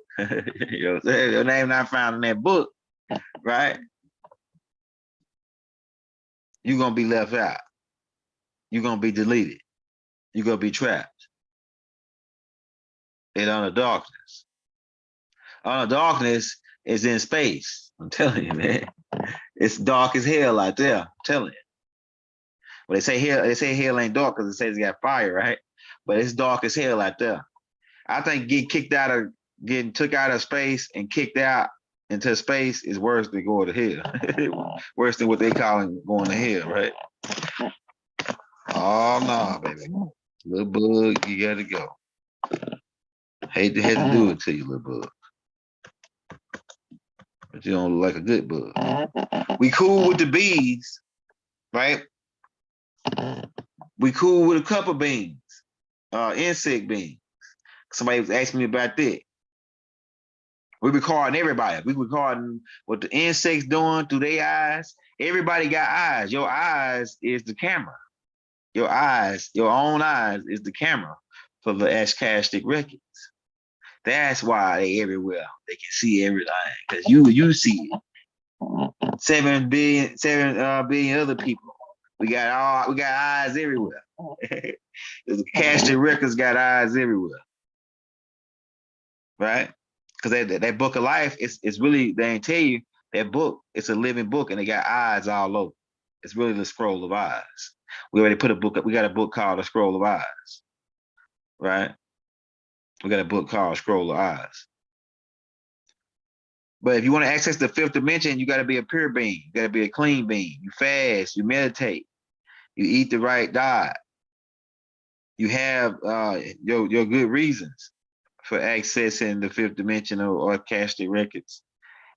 your name not found in that book, right? You're gonna be left out. You're gonna be deleted. You're gonna be trapped in utter darkness. Utter darkness is in space. I'm telling you, man. It's dark as hell out there. I'm telling you. Well, they say hell ain't dark because it says it got fire, right? But it's dark as hell out there. I think getting took out of space and kicked out into space is worse than going to hell. Worse than what they calling going to hell, right? Oh no, baby. Little bug, you gotta go. Hate to have to do it to you, little bug. But you don't look like a good bug. We cool with the bees, right? We cool with a couple beans, insect beans. Somebody was asking me about that. We recording everybody. We recording what the insects doing through their eyes. Everybody got eyes. Your eyes is the camera. Your eyes, your own eyes is the camera. for the Akashic records. That's why they everywhere. They can see everything because you see it. 7 billion other people. We got eyes everywhere. The Akashic records got eyes everywhere, right? Because that book of life is really, they ain't tell you that book. It's a living book and they got eyes all over. It's really the scroll of eyes. We already put a book up. We got a book called The Scroll of Eyes, right? We got a book called Scroll of Eyes. But if you want to access the fifth dimension, you got to be a pure being. You got to be a clean being. You fast, you meditate, you eat the right diet. You have your good reasons for accessing the fifth dimension or Akashic records.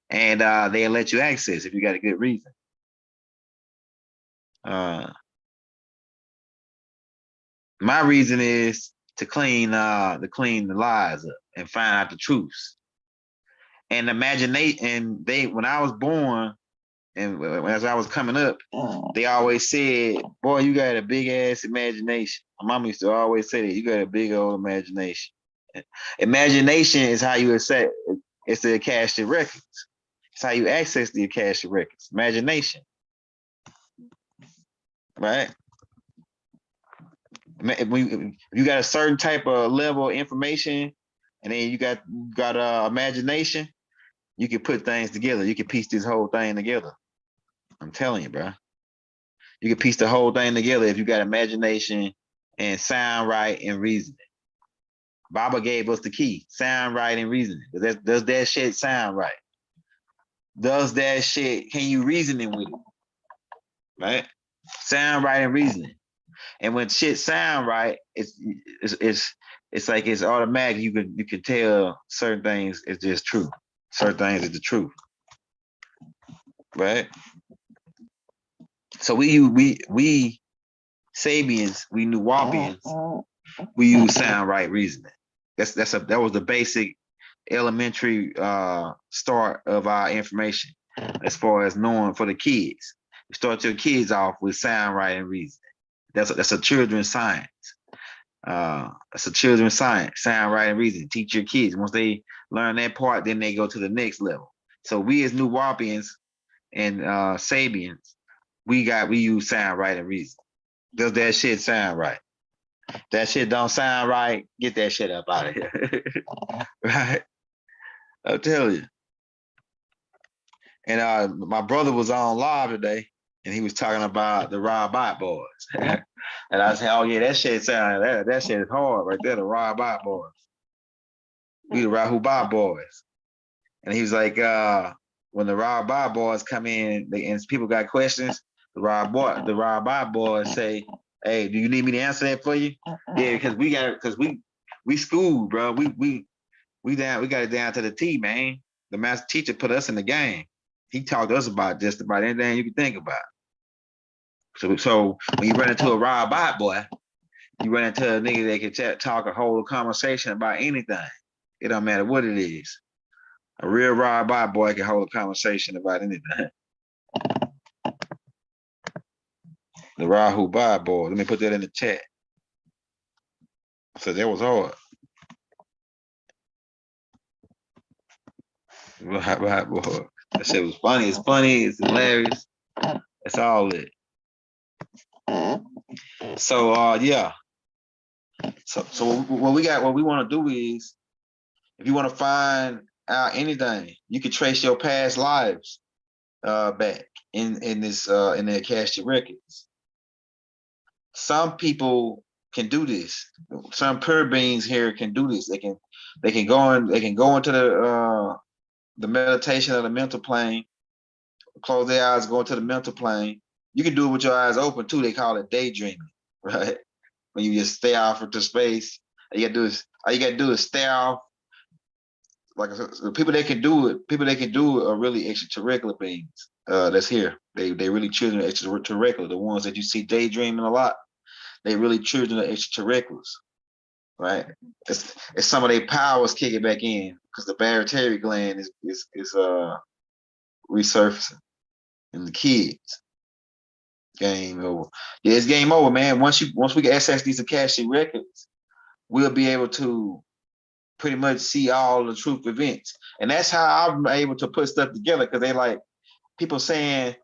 And they'll let you access if you got a good reason. My reason is to clean the lies up and find out the truths. And imagination, when I was born and as I was coming up, they always said, boy, you got a big ass imagination. My mom used to always say that, you got a big old imagination. Imagination is how you access, it's the Akashic records. It's how you access the Akashic records. Imagination. Right? If you got a certain type of level of information and then you got imagination, you can put things together. You can piece this whole thing together. I'm telling you, bro. You can piece the whole thing together if you got imagination and sound right and reasoning. Baba gave us the key: sound right and reasoning. Does that shit sound right? Does that shit, can you reasoning with it? Right? Sound right and reasoning. And when shit sound right, it's like it's automatic. You can tell certain things is just true. Certain things is the truth. Right? So we Sabians, we Nuwapians, we use sound right reasoning. That was the basic elementary start of our information as far as knowing for the kids. You start your kids off with sound right and reasoning. That's a children's science. It's a children's science, sound right and reasoning. Teach your kids. Once they learn that part, then they go to the next level. So we as Nuwapians and Sabians, we use sound right and reason. Does that shit sound right? That shit don't sound right, get that shit up out of here. Right? I'll tell you. And my brother was on live today and he was talking about the Robot Boys. And I said, oh yeah, that shit shit is hard right there, the Robot Boys. We the Rahubat Boys. And he was like, when the Robot Boys come in and people got questions, the Robot Boys say, hey, do you need me to answer that for you? Yeah, because we school, bro. We got it down to the T, man. The master teacher put us in the game. He talked to us about just about anything you can think about. So when you run into a Robot boy, you run into a nigga that can talk a whole conversation about anything. It don't matter what it is. A real Robot boy can hold a conversation about anything. The Rahu Bad boy. Let me put that in the chat. So that was hard. Right, boy. That shit was funny. It's funny. It's hilarious. That's all it. So yeah. So what we want to do is, if you want to find out anything, you can trace your past lives back in the Akashic records. Some people can do this. Some pure beings here can do this. They can go into the meditation of the mental plane, close their eyes, go into the mental plane. You can do it with your eyes open too. They call it daydreaming, right? When you just stay off into space. All you gotta do is stay off. Like people that can do it are really extraterrestrial beings that's here. They really children of extraterrestrial. The ones that you see daydreaming a lot, they really children of extraterrestrials, right? It's some of their powers kicking back in because the barytheric gland is resurfacing in the kids. Game over. Yeah, it's game over, man. Once we can access these Akashic records, we'll be able to pretty much see all the truth events. And that's how I'm able to put stuff together, because they like people saying,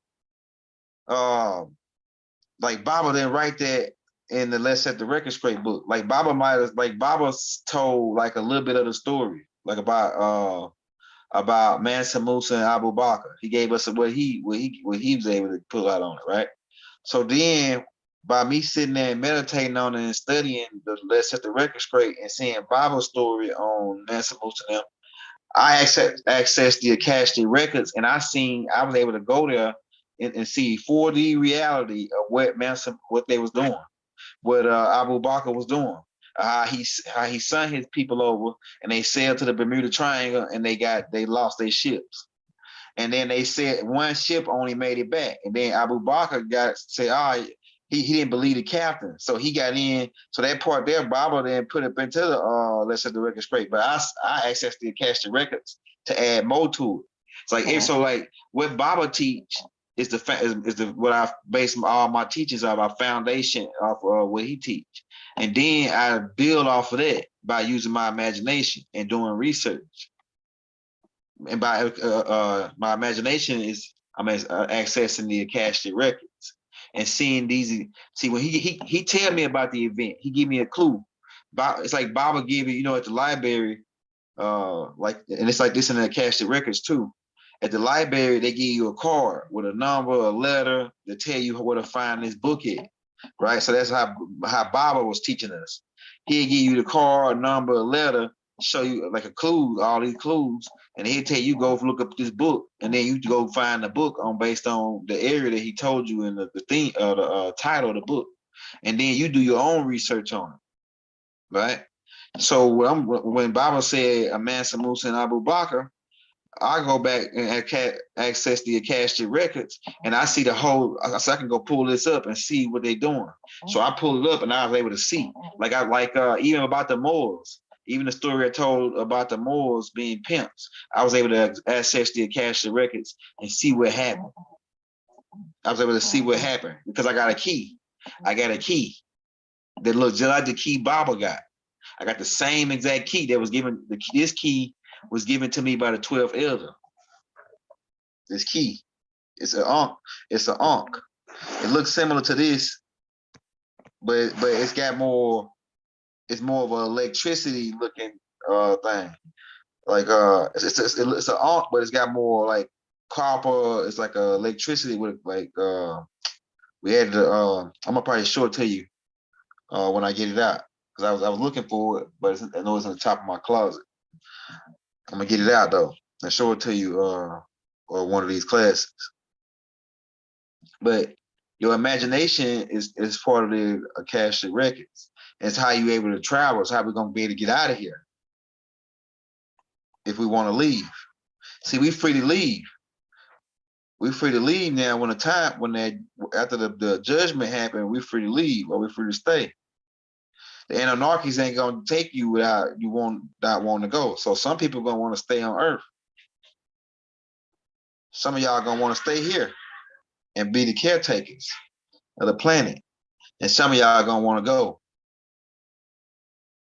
like Baba didn't write that in the Let's Set the Record Straight book. Like Baba might have, like Baba told like a little bit of the story, like about Mansa Musa and Abu Bakr. He gave us what he was able to pull out on it, right? So then by me sitting there and meditating on it and studying the Let's Set the Record Straight and seeing Baba's story on Mansa Musa and them, I accessed the Akashic records, and I was able to go there and see 4D reality of what they was doing, what Abu Bakr was doing, how he sent his people over, and they sailed to the Bermuda Triangle, and they lost their ships. And then they said one ship only made it back. And then Abu Bakr he didn't believe the captain. So he got in. So that part there, Baba then put it into the Let's Set the Record Straight. But I accessed the Akashic records to add more to it. It's like so like what Baba teach is the what I base all my teachings on, our foundation off what he teach. And then I build off of that by using my imagination and doing research. And by my imagination is I'm accessing the Akashic records and seeing these. See, when he tell me about the event, he give me a clue. It's like Baba gave you, at the library, like, and it's like this in the Akashic records too. At the library, they give you a card with a number, a letter to tell you where to find this book at, right? So that's how Baba was teaching us. He'd give you the card, number, a letter, show you like a clue, all these clues, and he'll tell you go look up this book, and then you go find the book based on the area that he told you in the thing, the title of the book, and then you do your own research on it, right? So when Baba said Mansa Musa and Abu Bakr, I go back and access the Akashic records, and I see the whole. So I can go pull this up and see what they're doing. So I pulled it up, and I was able to see, like even about the Moors, even the story I told about the Moors being pimps. I was able to access the Akashic records and see what happened. I was able to see what happened because I got a key. I got a key that looks just like the key Baba got. I got the same exact key that was given. This key was given to me by the 12th elder. This key, it's an ankh. It's an ankh. It looks similar to this, but it's got more. It's more of an electricity looking thing. Like it's an ankh, but it's got more like copper. It's like electricity with like we had the. I'm gonna probably show it to you when I get it out, because I was looking for it, but I know it's on the top of my closet. I'm gonna get it out though and show it to you or one of these classes. But your imagination is part of the Akashic records. It's how you able to travel. It's how we're gonna be able to get out of here if we want to leave. See, we free to leave. We free to leave now. After the judgment happened, we free to leave or we free to stay. The anarchies ain't gonna take you without you not want to go. So some people gonna want to stay on Earth. Some of y'all gonna want to stay here and be the caretakers of the planet, and some of y'all gonna want to go,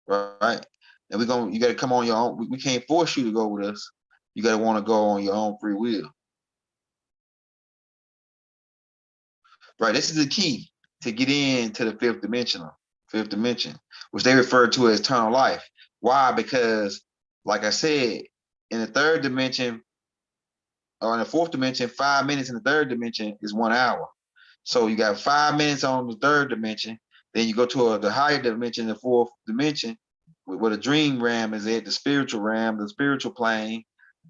right? And you got to come on your own. We can't force you to go with us. You got to want to go on your own free will, right? This is the key to get into the fifth dimension, which they refer to as eternal life. Why? Because, like I said, in the third dimension or in the fourth dimension, 5 minutes in the third dimension is 1 hour. So you got 5 minutes on the third dimension. Then you go to the higher dimension, the fourth dimension, where the dream realm is at, the spiritual realm, the spiritual plane,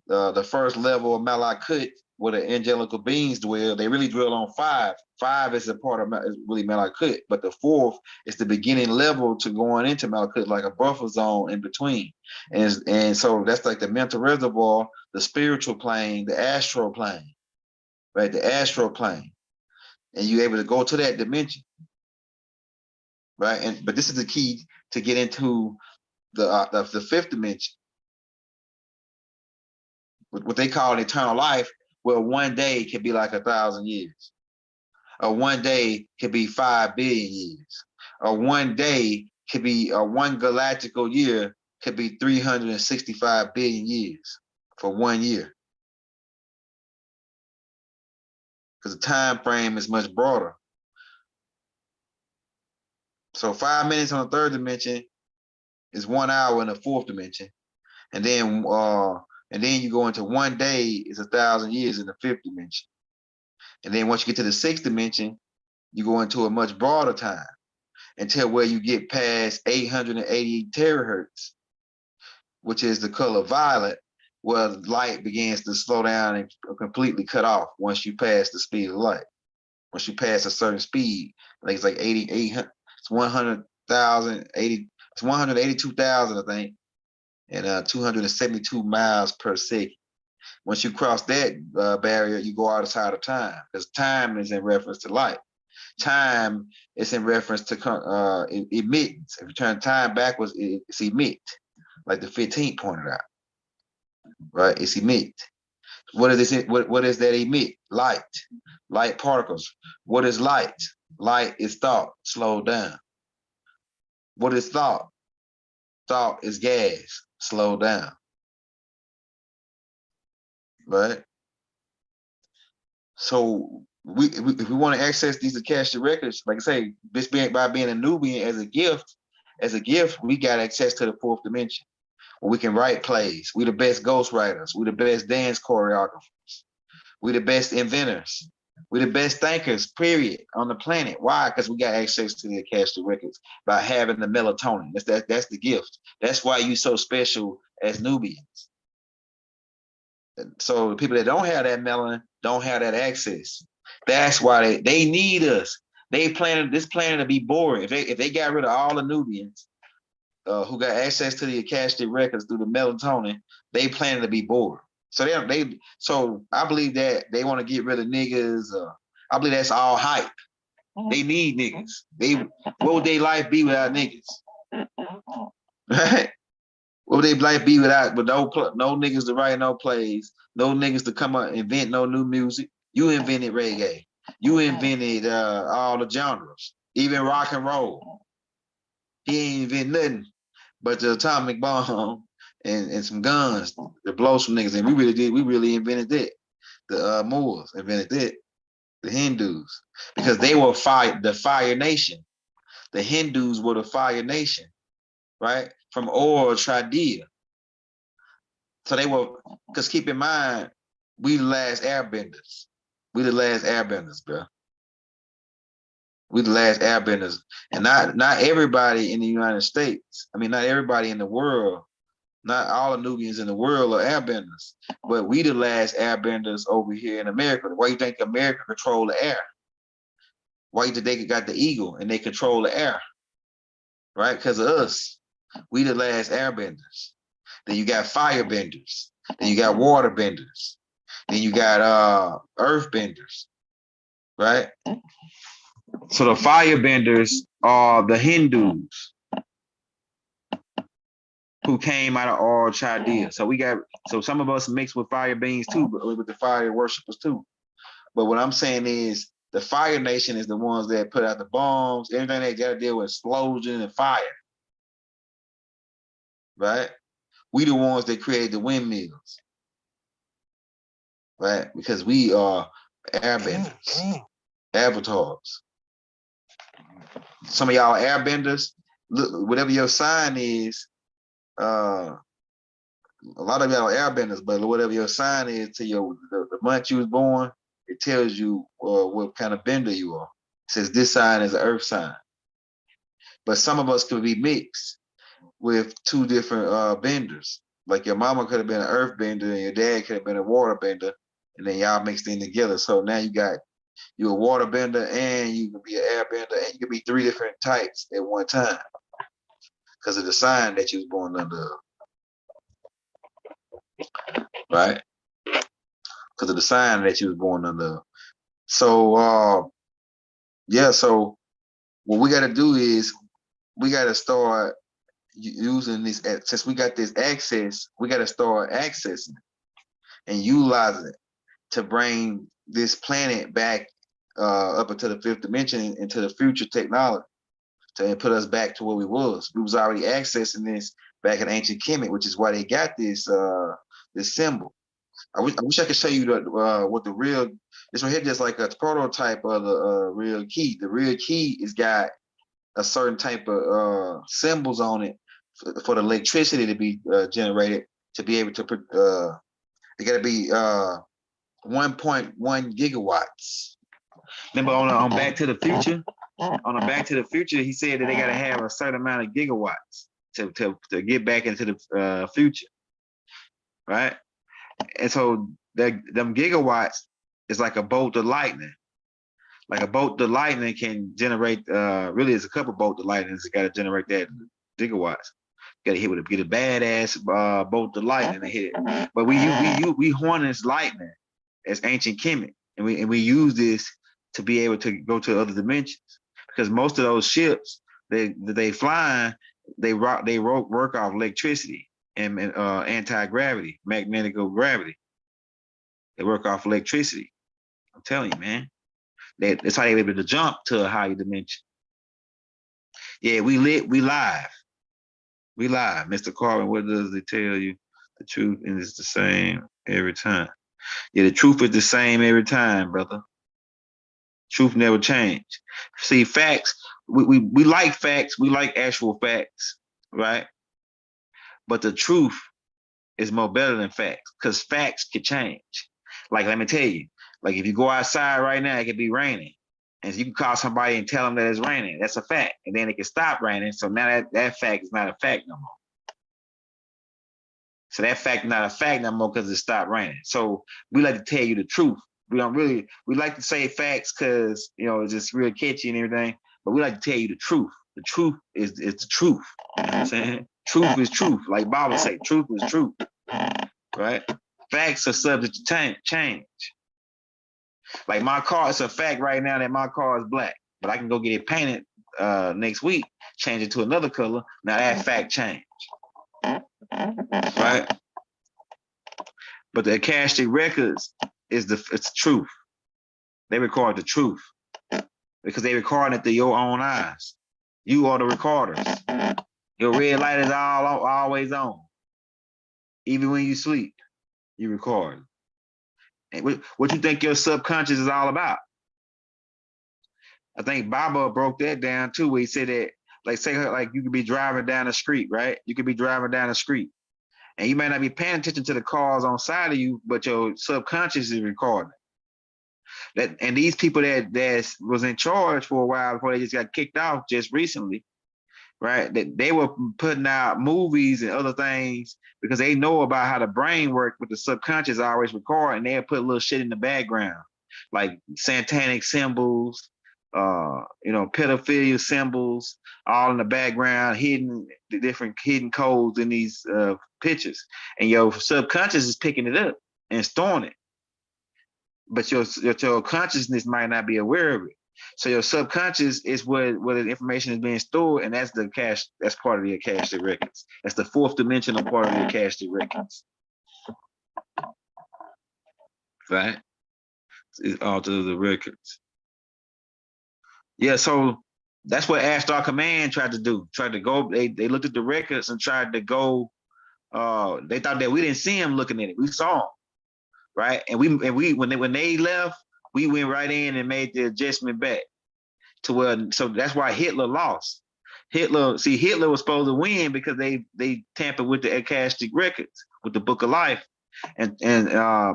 the first level of Malakut, where the angelical beings dwell. They really dwell on 5. 5 is a part of is really Malakut, but the fourth is the beginning level to going into Malakut, like a buffer zone in between. And so that's like the mental reservoir, the spiritual plane, the astral plane, right? The astral plane. And you're able to go to that dimension, right? But this is the key to get into the fifth dimension, what they call an eternal life, where one day can be like 1,000 years, or one day can be 5 billion years, or one day could be one galactical year could be 365 billion years for 1 year. Because the time frame is much broader. So 5 minutes on the third dimension is 1 hour in the fourth dimension. And then you go into 1 day is 1,000 years in the fifth dimension. And then once you get to the sixth dimension, you go into a much broader time until where you get past 880 terahertz, which is the color violet, where light begins to slow down and completely cut off once you pass the speed of light. Once you pass a certain speed, like it's like 88, it's 100,000, it's 182,000, I think, and 272 miles per second. Once you cross that barrier, you go outside of time, because time is in reference to light. Time is in reference to emit. If you turn time backwards, it's emit, like the 15th pointed out, right? It's emit. What is this? What is that emit? Light particles. What is light? Light is thought slowed down. What is thought? Thought is gas slowed down, right? So if we want to access these Akashic records, like I say, by being a Nubian as a gift, we got access to the fourth dimension. We can write plays. We the best ghost writers. We the best dance choreographers. We the best inventors. We the best thinkers, period, on the planet. Why? Because we got access to the Akashic records by having the melatonin. That's the gift. That's why you so special as Nubians. So the people that don't have that melanin don't have that access. That's why they need us. They planning this planet to be boring. If they got rid of all the Nubians who got access to the Akashic records through the melatonin, they planning to be bored. So so I believe that they want to get rid of niggas. I believe that's all hype. They need niggas. What would their life be without niggas? Right? What would their life be with no niggas to write no plays, no niggas to come up and invent no new music? You invented reggae. You invented all the genres, even rock and roll. He ain't invent nothing but the atomic bomb and some guns to blow some niggas. And we really invented that. The Moors invented that. The Hindus, because they were the fire nation. The Hindus were the fire nation, right? From Ur Tradia. So they were, because keep in mind, we the last airbenders. We the last airbenders, bro. We the last airbenders. And not everybody in the United States, I mean, not everybody in the world, not all the Nubians in the world are airbenders, but we the last airbenders over here in America. Why you think America control the air? Why you think they got the eagle and they control the air? Right? Because of us. We the last airbenders. Then you got firebenders. Then you got waterbenders. Then you got earthbenders. Right? So the firebenders are the Hindus who came out of all Chaldea. So some of us mixed with fire beings too, but with the fire worshippers too. But what I'm saying is the fire nation is the ones that put out the bombs, everything they got to deal with explosion and fire. Right? We the ones that create the windmills. Right? Because we are airbenders, avatars. Some of y'all airbenders, look, whatever your sign is, a lot of y'all are airbenders, but whatever your sign is to the month you was born, it tells you what kind of bender you are. It says this sign is an earth sign. But some of us could be mixed with two different benders. Like your mama could have been an earth bender and your dad could have been a water bender, and then y'all mixed in together. So now you're a water bender and you can be an air bender and you can be 3 different types at one time because of the sign that you was born under. Right? Because of the sign that you was born under. So yeah, so what we got to do is we got to start using this. Since we got this access, we got to start accessing and utilizing it to bring this planet back up into the 5th dimension, into the future technology. to put us back to where we was. We was already accessing this back in ancient Kemet, which is why they got this this symbol. I wish I could show you what the real, this one here just like a prototype of the real key. The real key is got a certain type of symbols on it for the electricity to be generated to be able to it got to be 1.1 gigawatts. Remember on Back to the Future? On the Back to the Future, he said that they got to have a certain amount of gigawatts to get back into the future, right? And so them gigawatts is like a bolt of lightning. Like a bolt of lightning can generate, really it's a couple bolt of lightnings that got to generate that gigawatts. Got to hit with get a badass bolt of lightning to hit it. But we harness lightning as ancient Kemet, and we use this to be able to go to other dimensions, because most of those ships they flying, they work off electricity and anti-gravity, magnetic gravity. They work off electricity. I'm telling you, man. That's how they're able to jump to a higher dimension. Yeah, we live, we live. We live. Mr. Carvin, what does it tell you? The truth is the same every time. Yeah, the truth is the same every time, brother. Truth never change. See, facts, we like facts, we like actual facts, right? But the truth is more better than facts, because facts can change. Like, let me tell you, like if you go outside right now, it could be raining. And you can call somebody and tell them that it's raining. That's a fact. And then it can stop raining. So now that fact is not a fact no more. So that fact is not a fact no more because it stopped raining. So we like to tell you the truth. We like to say facts because, you know, it's just real catchy and everything, but we like to tell you the truth. The truth is the truth. You know what I'm saying? Truth is truth. Like Bible say, truth is truth, right? Facts are subject to change. Like my car, it's a fact right now that my car is black, but I can go get it painted next week, change it to another color. Now that fact changed, right? But the Akashic records it's the truth. They record the truth because they record it through your own eyes. You are the recorders. Your red light is always on. Even when you sleep, you record. And what you think your subconscious is all about? I think Baba broke that down too, where he said that, like, say, like you could be driving down the street, right? You could be driving down the street, and you may not be paying attention to the cars on side of you, but your subconscious is recording. That, and these people that was in charge for a while before they just got kicked off just recently, right? That they were putting out movies and other things because they know about how the brain works with the subconscious always record, and they'll put a little shit in the background, like satanic symbols, you know, pedophilia symbols, all in the background, the different hidden codes in these pictures. And your subconscious is picking it up and storing it. But your consciousness might not be aware of it. So your subconscious is where the information is being stored, and that's that's part of the Akashic records. That's the fourth dimensional part of the Akashic records. Right? It's all to the records. Yeah, so that's what Ashtar Command tried to do. Tried to go, they looked at the records and tried to go, they thought that we didn't see them looking at it. We saw them. Right? And we when they left, we went right in and made the adjustment back to where, so that's why Hitler lost. Hitler was supposed to win because they tampered with the Akashic records, with the Book of Life. And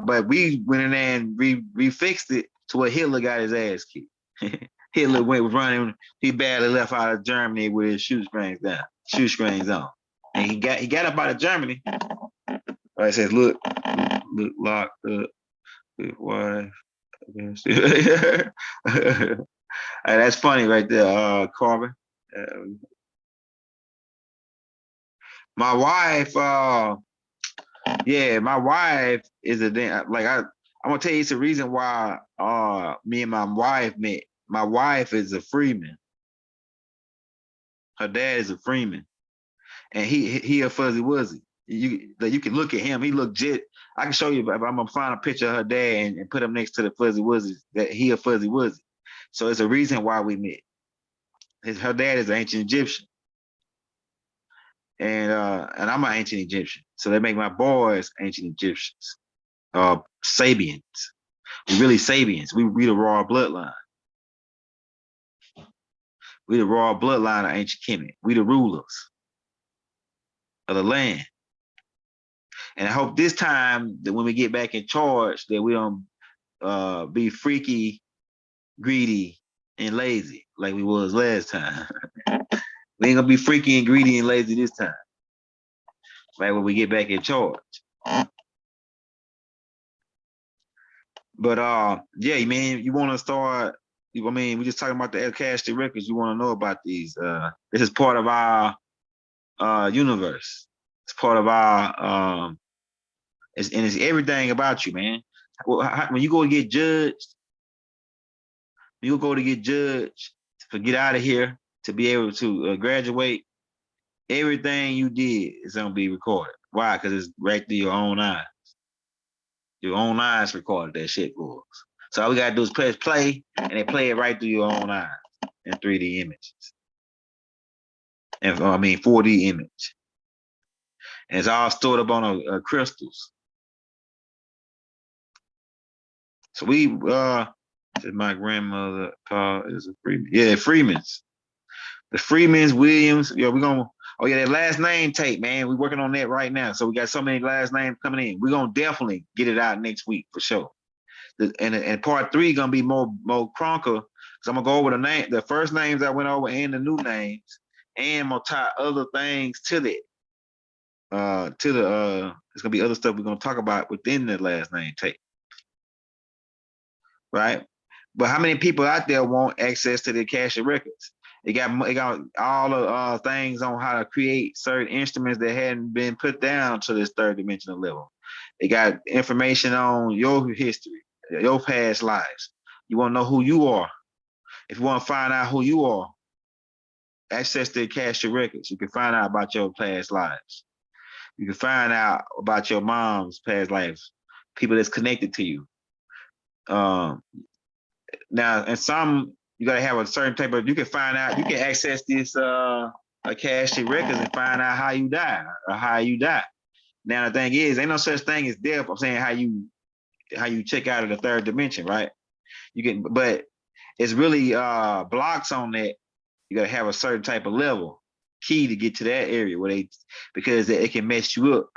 but we went in there and refixed it to where Hitler got his ass kicked. Hitler went running, he badly left out of Germany with his shoestrings on. And he got up out of Germany. Right, it says, look locked up with wife. Hey, that's funny right there, Corbin. My wife, yeah, my wife is I'm gonna tell you it's the reason why me and my wife met. My wife is a Freeman. Her dad is a Freeman, and he a Fuzzy Wuzzy. You can look at him. He look jet. I can show you. If I'm gonna find a picture of her dad and put him next to the Fuzzy Wuzzy, that he a Fuzzy Wuzzy. So it's a reason why we met. Her dad is an ancient Egyptian. And I'm an ancient Egyptian. So they make my boys ancient Egyptians. Sabians. We really Sabians. We the raw bloodline. We the raw bloodline of ancient Kemet. We the rulers of the land. And I hope this time that when we get back in charge, that we don't be freaky, greedy, and lazy like we was last time. We ain't gonna be freaky and greedy and lazy this time. Right when we get back in charge. But yeah, man, you want to start? I mean, we just talking about the Akashic records. You want to know about these? This is part of our universe. It's part of our and it's everything about you, man. When you go to get judged, you go to get judged to get out of here to be able to graduate. Everything you did is gonna be recorded. Why? Because it's right through your own eyes. Your own eyes recorded that shit for us. So all we gotta do is press play, and they play it right through your own eyes in 3D images. And I mean 4D image. And it's all stored up on crystals. So we my grandmother is a Freeman. Yeah, Freemans. The Freemans, Williams. Yeah, we're gonna. Oh yeah, that last name tape, man. We're working on that right now. So we got so many last names coming in. We're gonna definitely get it out next week for sure. And part 3 gonna be more crunker. So I'm gonna go over the first names I went over and the new names, and I'm gonna tie other things to that. It's gonna be other stuff we're gonna talk about within the last name tape. Right? But how many people out there want access to the Akashic records? It got all the things on how to create certain instruments that hadn't been put down to this third dimensional level. It got information on your history, your past lives. You want to know who you are. If you want to find out who you are, access to the Akashic records. You can find out about your past lives. You can find out about your mom's past lives, people that's connected to you. Now, and some you gotta have a certain type of. You can find out. You can access this Akashic records and find out how you die or how you die. Now the thing is, ain't no such thing as death. I'm saying how you check out of the third dimension, right? You can, but it's really blocks on that. You gotta have a certain type of level key to get to that area where because it can mess you up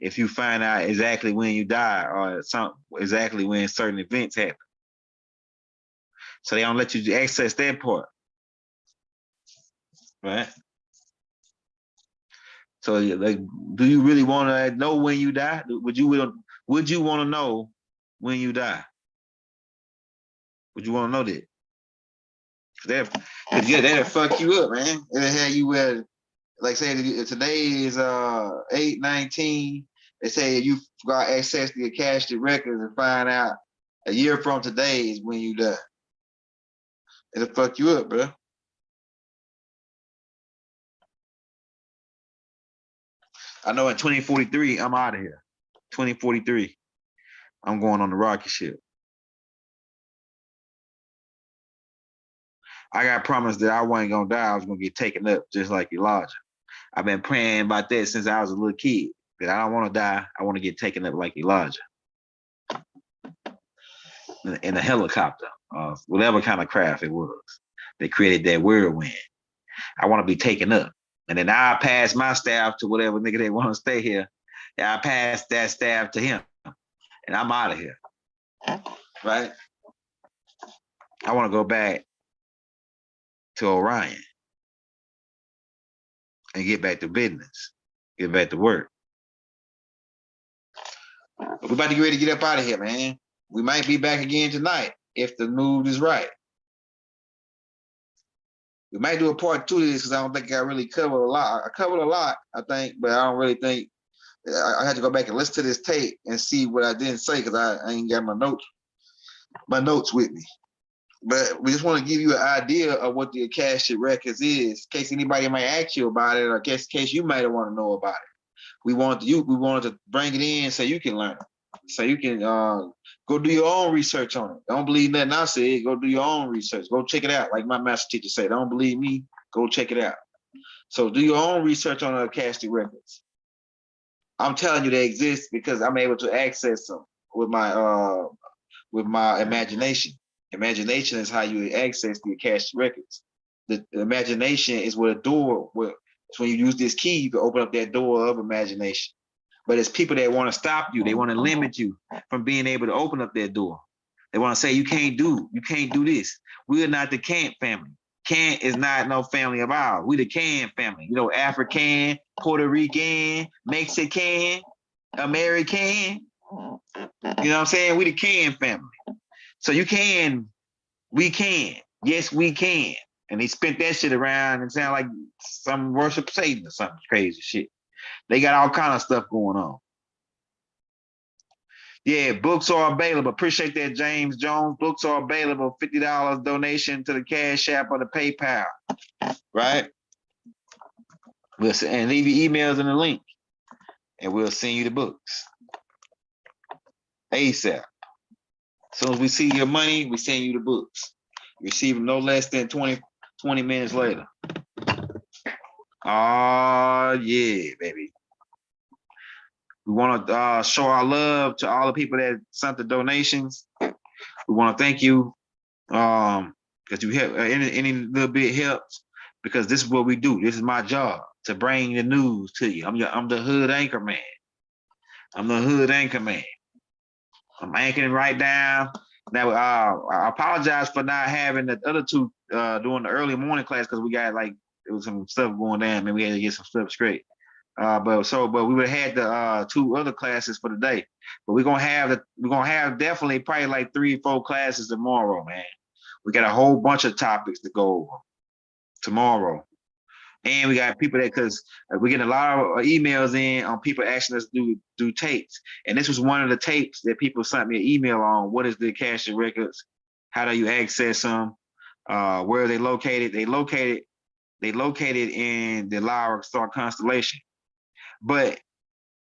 if you find out exactly when you die or exactly when certain events happen. So they don't let you access that part, right? So like, do you really want to know when you die? Would you want to know when you die? Would you want to know that? That'll fuck you up, man. It'll have you like say today is 8/19. They say if you got access to your Akashic records and find out a year from today is when you die. It'll fuck you up, bro. I know in 2043, I'm out of here. 2043, I'm going on the rocket ship. I got promised that I wasn't gonna die. I was gonna get taken up just like Elijah. I've been praying about that since I was a little kid. That I don't want to die. I want to get taken up like Elijah in a helicopter, whatever kind of craft it was. They created that whirlwind. I want to be taken up, and then I pass my staff to whatever nigga they want to stay here. And I pass that staff to him, and I'm out of here. Right? I want to go back to Orion and get back to business, get back to work. We're about to get ready to get up out of here, man. We might be back again tonight if the mood is right. We might do a part 2 of this because I don't think I really covered a lot. I covered a lot, I think, but I don't really think I had to go back and listen to this tape and see what I didn't say because I ain't got my notes with me. But we just want to give you an idea of what the Akashic records is, in case anybody might ask you about it, or in case you might want to know about it. We wanted to bring it in so you can learn. So you can go do your own research on it. Don't believe nothing I said. Go do your own research. Go check it out. Like my master teacher said, don't believe me. Go check it out. So do your own research on the Akashic records. I'm telling you they exist because I'm able to access them with my imagination. Imagination is how you access the Akashic records. The imagination is where the door. It's when you use this key, you can open up that door of imagination. But it's people that want to stop you. They want to limit you from being able to open up that door. They want to say you can't do this. We are not the Kant family. Kant is not no family of ours. We the Can family. You know, African, Puerto Rican, Mexican, American. You know what I'm saying? We the Can family. So we can. Yes, we can. And they spent that shit around and sound like some worship Satan or something crazy shit. They got all kind of stuff going on. Yeah, books are available. Appreciate that, James Jones. Books are available. $50 donation to the Cash App or the PayPal. Right? And leave your emails in the link. And we'll send you the books. ASAP. As soon as we see your money, we send you the books. You receive them no less than 20 minutes later. Oh, yeah, baby. We want to show our love to all the people that sent the donations. We want to thank you because you help. Any little bit helps because this is what we do. This is my job to bring the news to you. I'm the hood anchor man. I'm the hood anchor man. I'm anchoring right down. Now I apologize for not having the other two during the early morning class because we got like there was some stuff going down. Man, we had to get some stuff straight. But we would have had the 2 other classes for the day. But we're gonna have definitely probably like 3 or 4 classes tomorrow, man. We got a whole bunch of topics to go over tomorrow. And we got people that because we're getting a lot of emails in on people asking us to do tapes. And this was one of the tapes that people sent me an email on. What is the Akashic records? How do you access them? Where are they located? They located in the Lyra Star constellation. But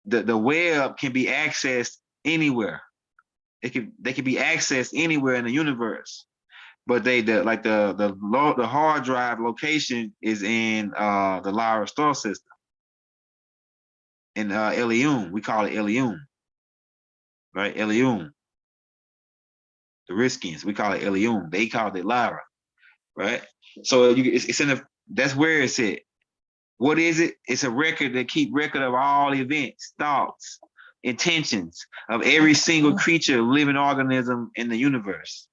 the web can be accessed anywhere. They can be accessed anywhere in the universe. But the hard drive location is in the Lyra star system. In Elium. We call it Elium. Right? Elium. The Riskians, we call it Elium. They call it Lyra. Right? So it's in that's where it's at. What is it? It's a record that keep record of all events, thoughts, intentions of every single creature, living organism in the universe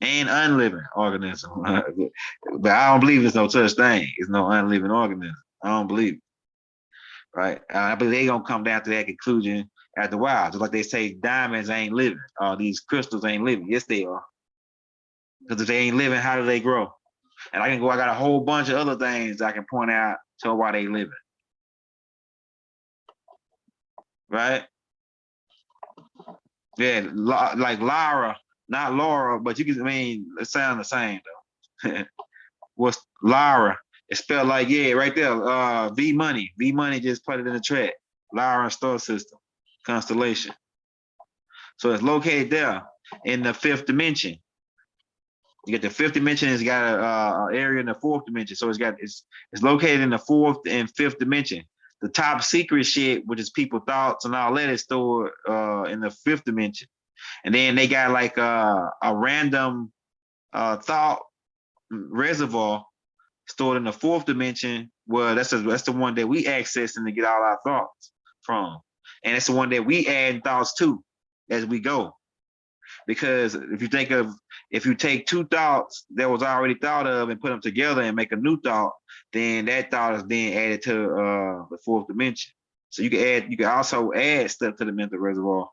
and unliving organism. But I don't believe there's no such thing. It's no unliving organism. I don't believe it. Right? I believe they're going to come down to that conclusion after a while. Just like they say diamonds ain't living. These crystals ain't living. Yes, they are. Because if they ain't living, how do they grow? And I got a whole bunch of other things I can point out to why they living. Right? Yeah, like Lyra, not Laura, but it sounds the same though. What's Lyra? It's spelled like, yeah, right there. V Money. V Money just put it in the track. Lyra star system, constellation. So it's located there in the 5th dimension. You get the 5th dimension, it's got an area in the 4th dimension. So it's located in the 4th and 5th dimension. The top secret shit, which is people thoughts and all that, is stored in the 5th dimension. And then they got like a random thought reservoir stored in the 4th dimension. Well, that's the one that we accessing to get all our thoughts from. And it's the one that we add thoughts to as we go. Because if you take 2 thoughts that was already thought of and put them together and make a new thought, then that thought is then added to the 4th dimension. So you can also add stuff to the mental reservoir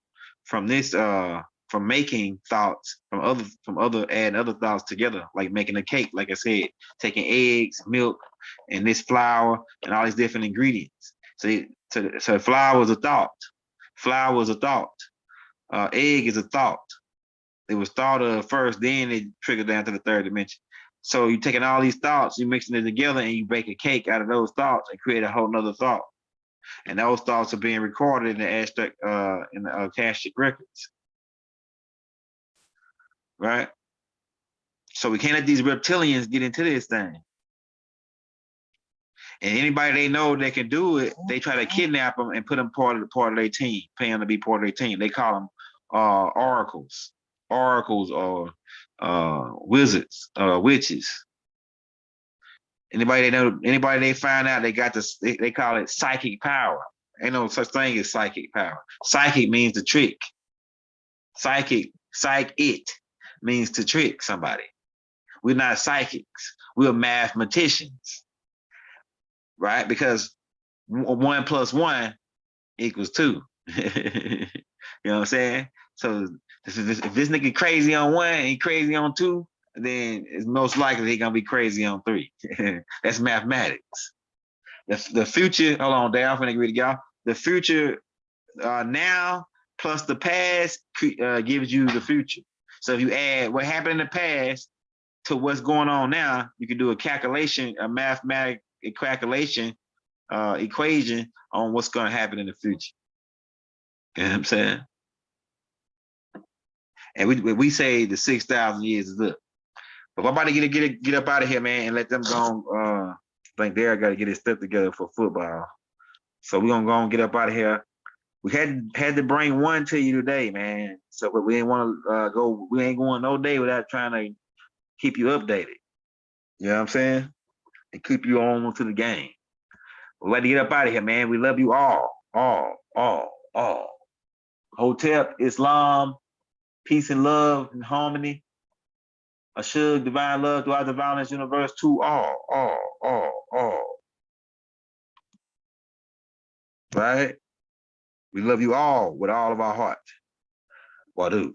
from this from making thoughts from adding other thoughts together, like making a cake, like I said, taking eggs, milk, and this flour and all these different ingredients. So flour is a thought. Flour is a thought. Egg is a thought. It was thought of first, then it triggered down to the 3rd dimension. So you're taking all these thoughts, you're mixing it together, and you bake a cake out of those thoughts and create a whole nother thought. And those thoughts are being recorded in the Akashic records. Right? So we can't let these reptilians get into this thing. And anybody they know that can do it, they try to kidnap them and put them part of their team, pay them to be part of their team. They call them oracles or wizards, witches. Anybody they find out they got this, they call it psychic power. Ain't no such thing as psychic power. Psychic means to trick. Psych it means to trick somebody. We're not psychics. We're mathematicians, right? Because 1 + 1 = 2. You know what I'm saying? So if this nigga crazy on 1 and he crazy on 2, then it's most likely he gonna be crazy on 3. That's mathematics. The future, hold on, Dale, I'm gonna read it, y'all. The future now plus the past gives you the future. So if you add what happened in the past to what's going on now, you can do a calculation, a mathematical calculation equation on what's going to happen in the future. You know what I'm saying? And we say the 6,000 years is up. But we're about to get up out of here, man, and let them go. I think Derek got to get his stuff together for football. So we're gonna go and get up out of here. We had to bring one to you today, man. So, but we didn't want to go. We ain't going no day without trying to keep you updated. You know what I'm saying? And keep you on to the game. We're about to get up out of here, man. We love you all. Hotep, Islam, peace and love and harmony. Ashug, divine love throughout the violence universe to all. Right? We love you all with all of our heart. Wadu.